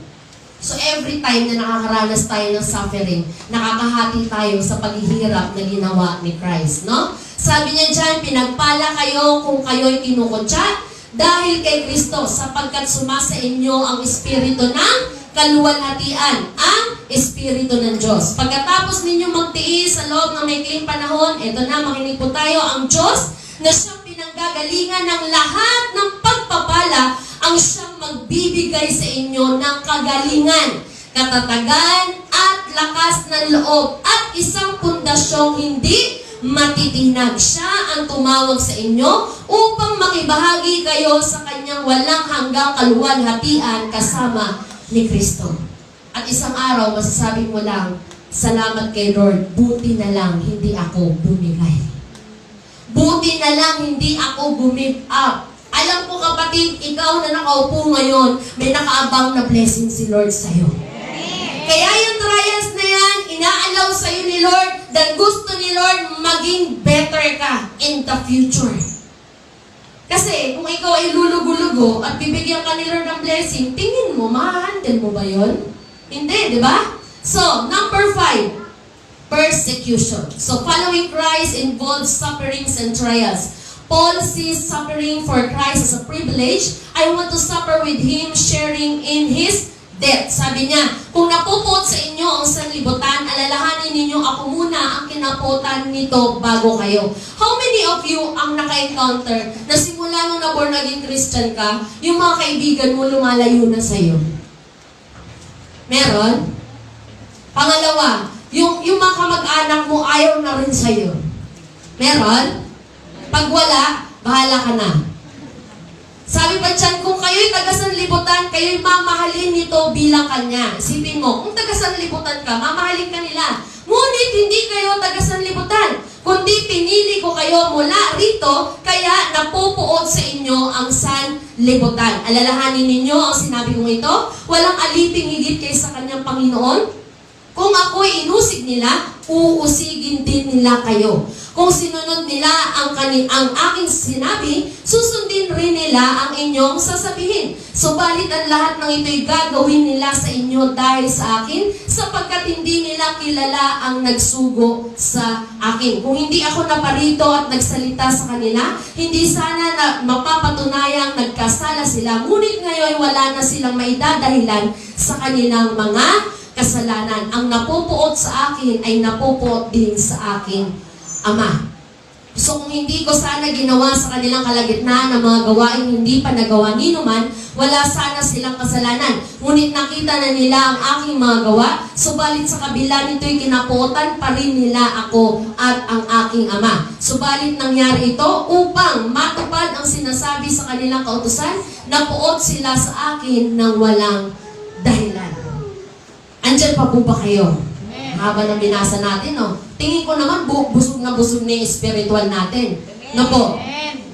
So every time na nakakaranas tayo ng suffering, nakakahati tayo sa paghihirap na ginawa ni Christ, no? Sabi niya dyan, pinagpala kayo kung kayo'y kinukutya dahil kay Kristo, sapagkat sumasa inyo ang Espiritu ng kaluwalhatian, ang Espiritu ng Diyos. Pagkatapos ninyo magtiis sa loob ng maikling panahon, eto na, makinig po tayo, ang Diyos na siyang pinanggagalingan ng lahat ng pagpapala ang siyang magbibigay sa inyo ng kagalingan, katatagan at lakas ng loob at isang pundasyong hindi matitinag. Siya ang tumawag sa inyo upang makibahagi kayo sa kanyang walang hanggang kaluwalhatian kasama ni Kristo. At isang araw, masasabi mo lang, salamat kay Lord, buti na lang hindi ako bumigay. Buti na lang hindi ako bumig up. Alam ko kapatid, ikaw na nakaupo ngayon, may nakaabang na blessing si Lord sa'yo. Kaya yung trials na yan, inaalaw sa'yo ni Lord, dahil gusto ni Lord maging better ka in the future. Kasi kung ikaw ay lulugo-lugo at bibigyan ka ni Lord ng blessing, tingin mo, ma-handle mo ba yun? Hindi, di ba? So, number 5, persecution. So, following Christ involves sufferings and trials. Paul sees suffering for Christ as a privilege. I want to suffer with Him, sharing in His death. Sabi niya, kung napupot sa inyo ang sanlibutan, alalahanin ninyo ako muna ang kinaputan nito bago kayo. How many of you ang naka-encounter na simula nung na-born naging Christian ka, yung mga kaibigan mo lumalayo na sa'yo? Meron? Pangalawa, yung mga kamag-anak mo ayaw na rin sa'yo. Meron? Pag wala, bahala ka na. Sabi pa dyan, kung kayo'y taga-sanlibutan, kayo'y mamahalin nito bilang kanya. Isipin mo, kung taga-sanlibutan ka, mamahalin ka nila. Ngunit hindi kayo taga-sanlibutan, kundi pinili ko kayo mula rito, kaya napupuot sa inyo ang sanlibutan. Alalahanin ninyo ang sinabi kong ito, walang aliping higit kaysa kanyang Panginoon. Kung ako'y inusig nila, uusigin din nila kayo. Kung sinunod nila ang aking sinabi, susundin rin nila ang inyong sasabihin. Subalit ang lahat ng ito'y gagawin nila sa inyo dahil sa akin, sapagkat hindi nila kilala ang nagsugo sa akin. Kung hindi ako naparito at nagsalita sa kanila, hindi sana na mapapatunayang nagkasala sila. Ngunit ngayon wala na silang maidadahilan sa kanilang mga kasalanan. Ang napupuot sa akin ay napupuot din sa aking Ama. So kung hindi ko sana ginawa sa kanilang kalagitnaan ng mga gawain hindi pa nagawa ni naman, wala sana silang kasalanan. Ngunit nakita na nila ang aking mga gawa, subalit sa kabila nito'y kinapuotan pa rin nila ako at ang aking Ama. Subalit nangyari ito upang matupad ang sinasabi sa kanilang kautusan, napuot sila sa akin ng walang dahilan. Andyan pa po ba kayo? Haba ng binasa natin, no? Tingin ko naman, busog na yung spiritual natin. No po?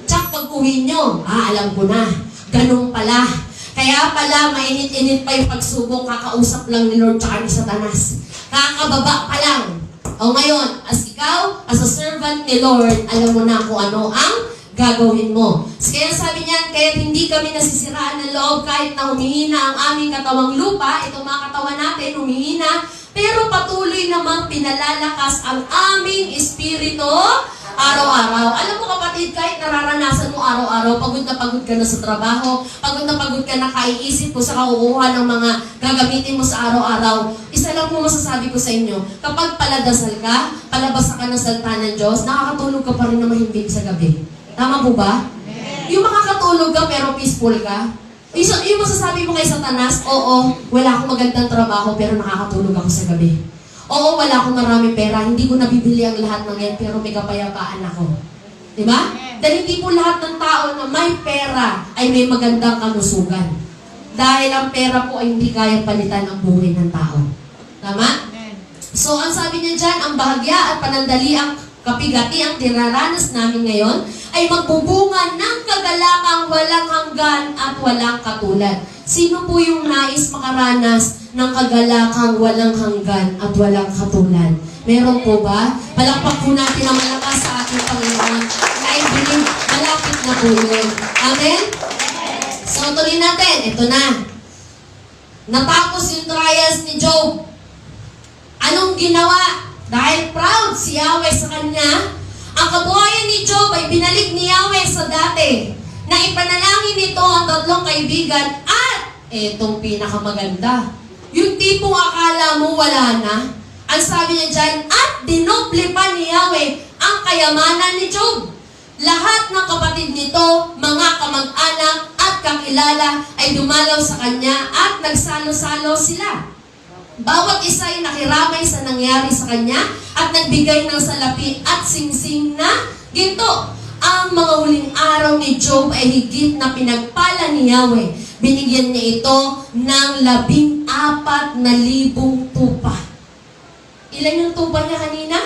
Tsak, pag-uwi nyo, alam ko na. Ganun pala. Kaya pala, mainit-init pa yung pagsubok, kakausap lang ni Lord tsaka ni Satanas. Kakababa pa lang. O ngayon, as ikaw, as a servant ni Lord, alam mo na kung ano ang gagawin mo. Kaya sabi niyan, kaya hindi kami nasisiraan ng loob kahit na humihina ang aming katawang lupa, itong mga katawan natin, humihina, pero patuloy namang pinalalakas ang aming espiritu araw-araw. Alam mo kapatid, kahit nararanasan mo araw-araw, pagod ka na sa trabaho, pagod ka na kaiisip ko sa kakukuha ng mga gagamitin mo sa araw-araw, isa lang po masasabi ko sa inyo, kapag paladasal ka, palabasa ka ng salita ng Diyos, nakakatulog ka pa rin na mahimbing sa gabi. Tama po ba? Yung makakatulog ka pero peaceful ka, yung masasabi mo kay Satanas, oo, wala akong magandang trabaho pero nakakatulog ako sa gabi. Oo, wala akong marami pera, hindi ko nabibili ang lahat ng yan pero may kapayapaan ako. Diba? Dahil hindi po lahat ng tao na may pera ay may magandang kalusugan. Dahil ang pera po ay hindi kayang palitan ang buhay ng tao. Tama? So, ang sabi niya dyan, ang bahagya at panandaliang kapigati ang dinaranas namin ngayon ay magbubunga ng kagalakang walang hanggan at walang katulad. Sino po yung nais makaranas ng kagalakang walang hanggan at walang katulad? Meron po ba? Palakpak po natin ang malakas sa ating Panginoon. I believe malapit na po yun. Amen? So tuloy natin. Ito na. Natapos yung trials ni Job. Anong ginawa? Dahil proud si Yahweh sa kanya, ang kabuhayan ni Job ay binalik ni Yahweh sa dati na ipanalangin nito ang tatlong kaibigan at etong pinakamaganda. Yung tipong akala mo wala na, ang sabi niya dyan, at dinoble pa ni Yahweh ang kayamanan ni Job. Lahat ng kapatid nito, mga kamag-anak at kakilala ay dumalaw sa kanya at nagsalo-salo sila. Bawat isa ay nakiramay sa nangyari sa kanya at nagbigay ng salapi at singsing na ginto. Ang mga huling araw ni Job ay higit na pinagpala ni Yahweh. Binigyan niya ito ng 14,000 tupa. Ilan yung tupa niya kanina?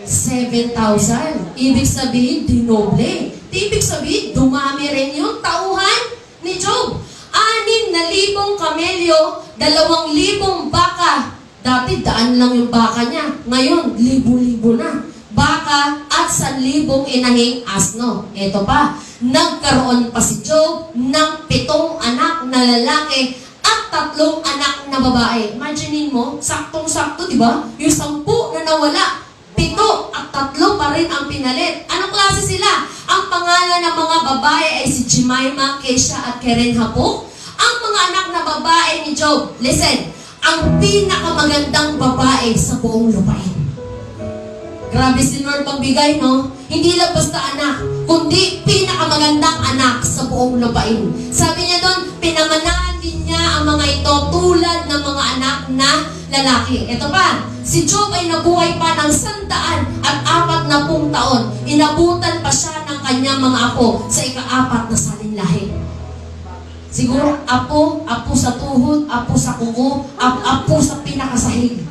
7,000. Ibig sabihin, dinoble. Ibig sabihin, dumami rin yung tauhan ni Job. 6,000 kamelyo, 2,000 baka. Dati daan lang yung baka niya. Ngayon, libo-libo na. Baka at 1,000 inahing asno. Ito pa, nagkaroon pa si Job ng 7 anak na lalaki at 3 anak na babae. Imaginein mo, saktong-sakto, di ba? Yung 10 na nawala, 7 at 3 pa rin ang pinalit. Anong klase sila? Ang pangalan ng mga babae ay si Jemima, Kesha at Keren Hapuk. Ang mga anak na babae ni Job, listen, ang pinakamagandang babae sa buong lupain. Grabe si Lord pagbigay, no? Hindi lang basta anak, kundi pinakamagandang anak sa buong lupain. Sabi niya doon, pinangalan din niya ang mga ito tulad ng mga anak na lalaki. Ito pa, si Job ay nabuhay pa ng 140 taon. Inabutan pa siya ng kanyang mga apo sa ika-4 na salinlahi. Siguro, apo sa tuhod, apo sa kuko, apo sa pinakasahig.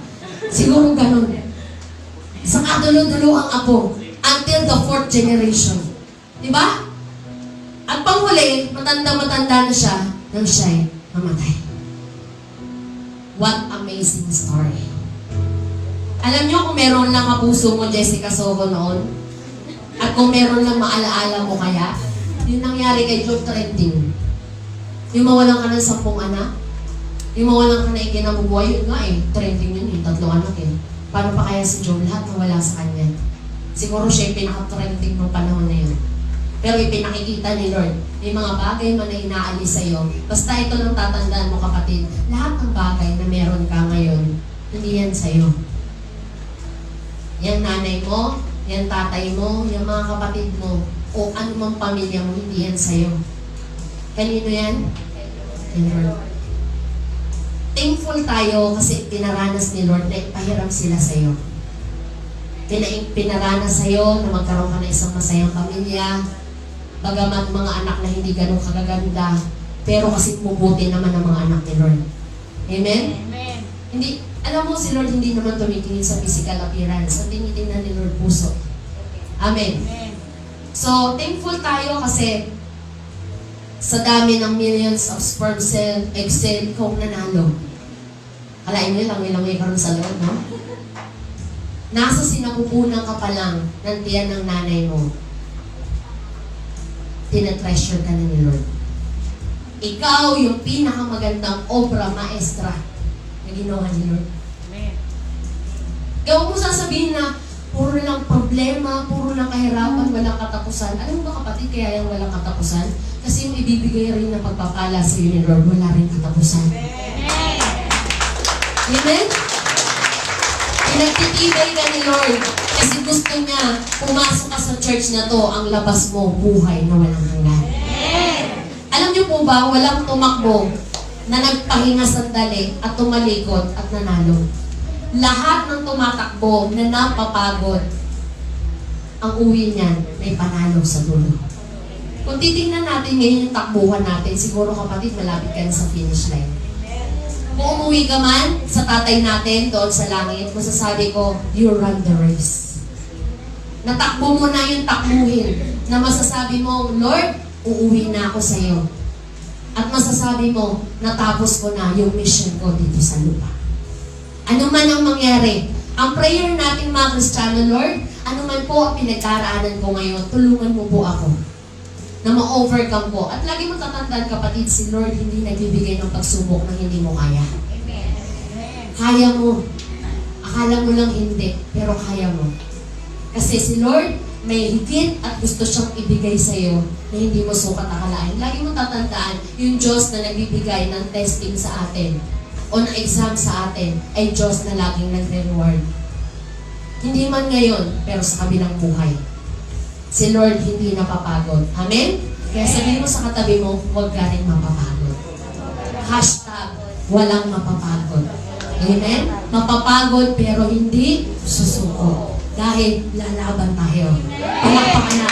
Siguro ganun. Sa kadulo-dulo ang apo, until the 4th generation. Diba? At panghuli, matanda-matanda na siya, nang siya'y mamatay. What amazing story. Alam nyo kung meron lang kapuso mo, Jessica Soho noon, at kung meron lang maalaala mo kaya, yung nangyari kay Job Trenting. Yung mawalan ka ng 10 anak, yung mawalan ka na ikinabubuhay, yun nga eh, Trenting yun eh, 3 anak eh. Paano pa kaya si Job? Lahat nawala sa kanya. Siguro siya yung pinaka-trending ng panahon na yun. Pero ipinakikita ni Lord, may mga bagay man na inaalis sa'yo. Basta ito lang tatandaan mo kapatid, lahat ng bagay na meron ka ngayon, hindi yan sa'yo. Yan nanay mo, yan tatay mo, yan mga kapatid mo, o anumang pamilya mo, hindi yan sa'yo. Kanino yan? Kay Lord. Thankful tayo kasi pinaranas ni Lord na ipahiram sila sa'yo. Pinaranas sa'yo na magkaroon ka ng isang masayang pamilya, bagamat mga anak na hindi ganun kagaganda, pero kasi mabuti naman ang mga anak ni Lord. Amen? Amen. Hindi, alam mo si Lord hindi naman tumitingin sa physical appearance, ang tinitingnan ni Lord puso. Amen. Amen. So, thankful tayo kasi sa dami ng millions of sperm cell, egg cell, ikaw nanalo. Kalain mo yun, langoy-langoy ka rin sa loob, no? Nasa sinapupunan ka pa lang ng tiyan ng nanay mo. Tinatreasure ka na ni Lord. Ikaw yung pinakamagandang obra maestra na ginawa ni Lord. Amen. Kaya mo sasabihin na puro lang problema, puro lang kahirapan, walang katapusan. Alam mo ba kapatid, kaya yung walang katapusan? Kasi yung ibibigay rin ng pagpapala sa iyo ni Lord, wala rin katapusan. Amen. Amen? Pinagtitibay ka ni Lord kasi gusto niya pumasok ka sa church na to, ang labas mo, buhay na walang hanggan. Amen. Alam niyo po ba, walang tumakbo na nagpahinga sandali at tumalikod at nanalo. Lahat ng tumatakbo na napapagod, ang uwi niyan may panalo sa dulo. Kung titingnan natin ngayon yung takbuhan natin, siguro kapatid, malapit ka na sa finish line. Kung umuwi ka man sa tatay natin doon sa langit, masasabi ko, you run the race. Natakbo mo na yung takbuhin na masasabi mo, Lord, uuwi na ako sa iyo. At masasabi mo, natapos ko na yung mission ko dito sa lupa. Ano man ang mangyari, ang prayer natin mga Kristiyano, Lord, ano man po ang pinagdaraanan ko ngayon, tulungan mo po ako na ma-overcome ko. At lagi mo tatandaan kapatid, si Lord hindi nagbibigay ng pagsubok na hindi mo kaya. Amen. Kaya mo. Akala mo lang hindi, pero kaya mo. Kasi si Lord, may higit at gusto siyang ibigay sa iyo na hindi mo sukat akalain. Lagi mo tatandaan, yung Diyos na nagbibigay ng testing sa atin o ng exam sa atin ay Diyos na laging nagre-reward. Hindi man ngayon, pero sa kabilang buhay. Si Lord hindi napapagod. Amen? Kaya sabihin mo sa katabi mo, huwag ka rin mapapagod. Hashtag, walang mapapagod. Amen? Mapapagod pero hindi susuko. Dahil lalaban tayo. Palakpakan natin.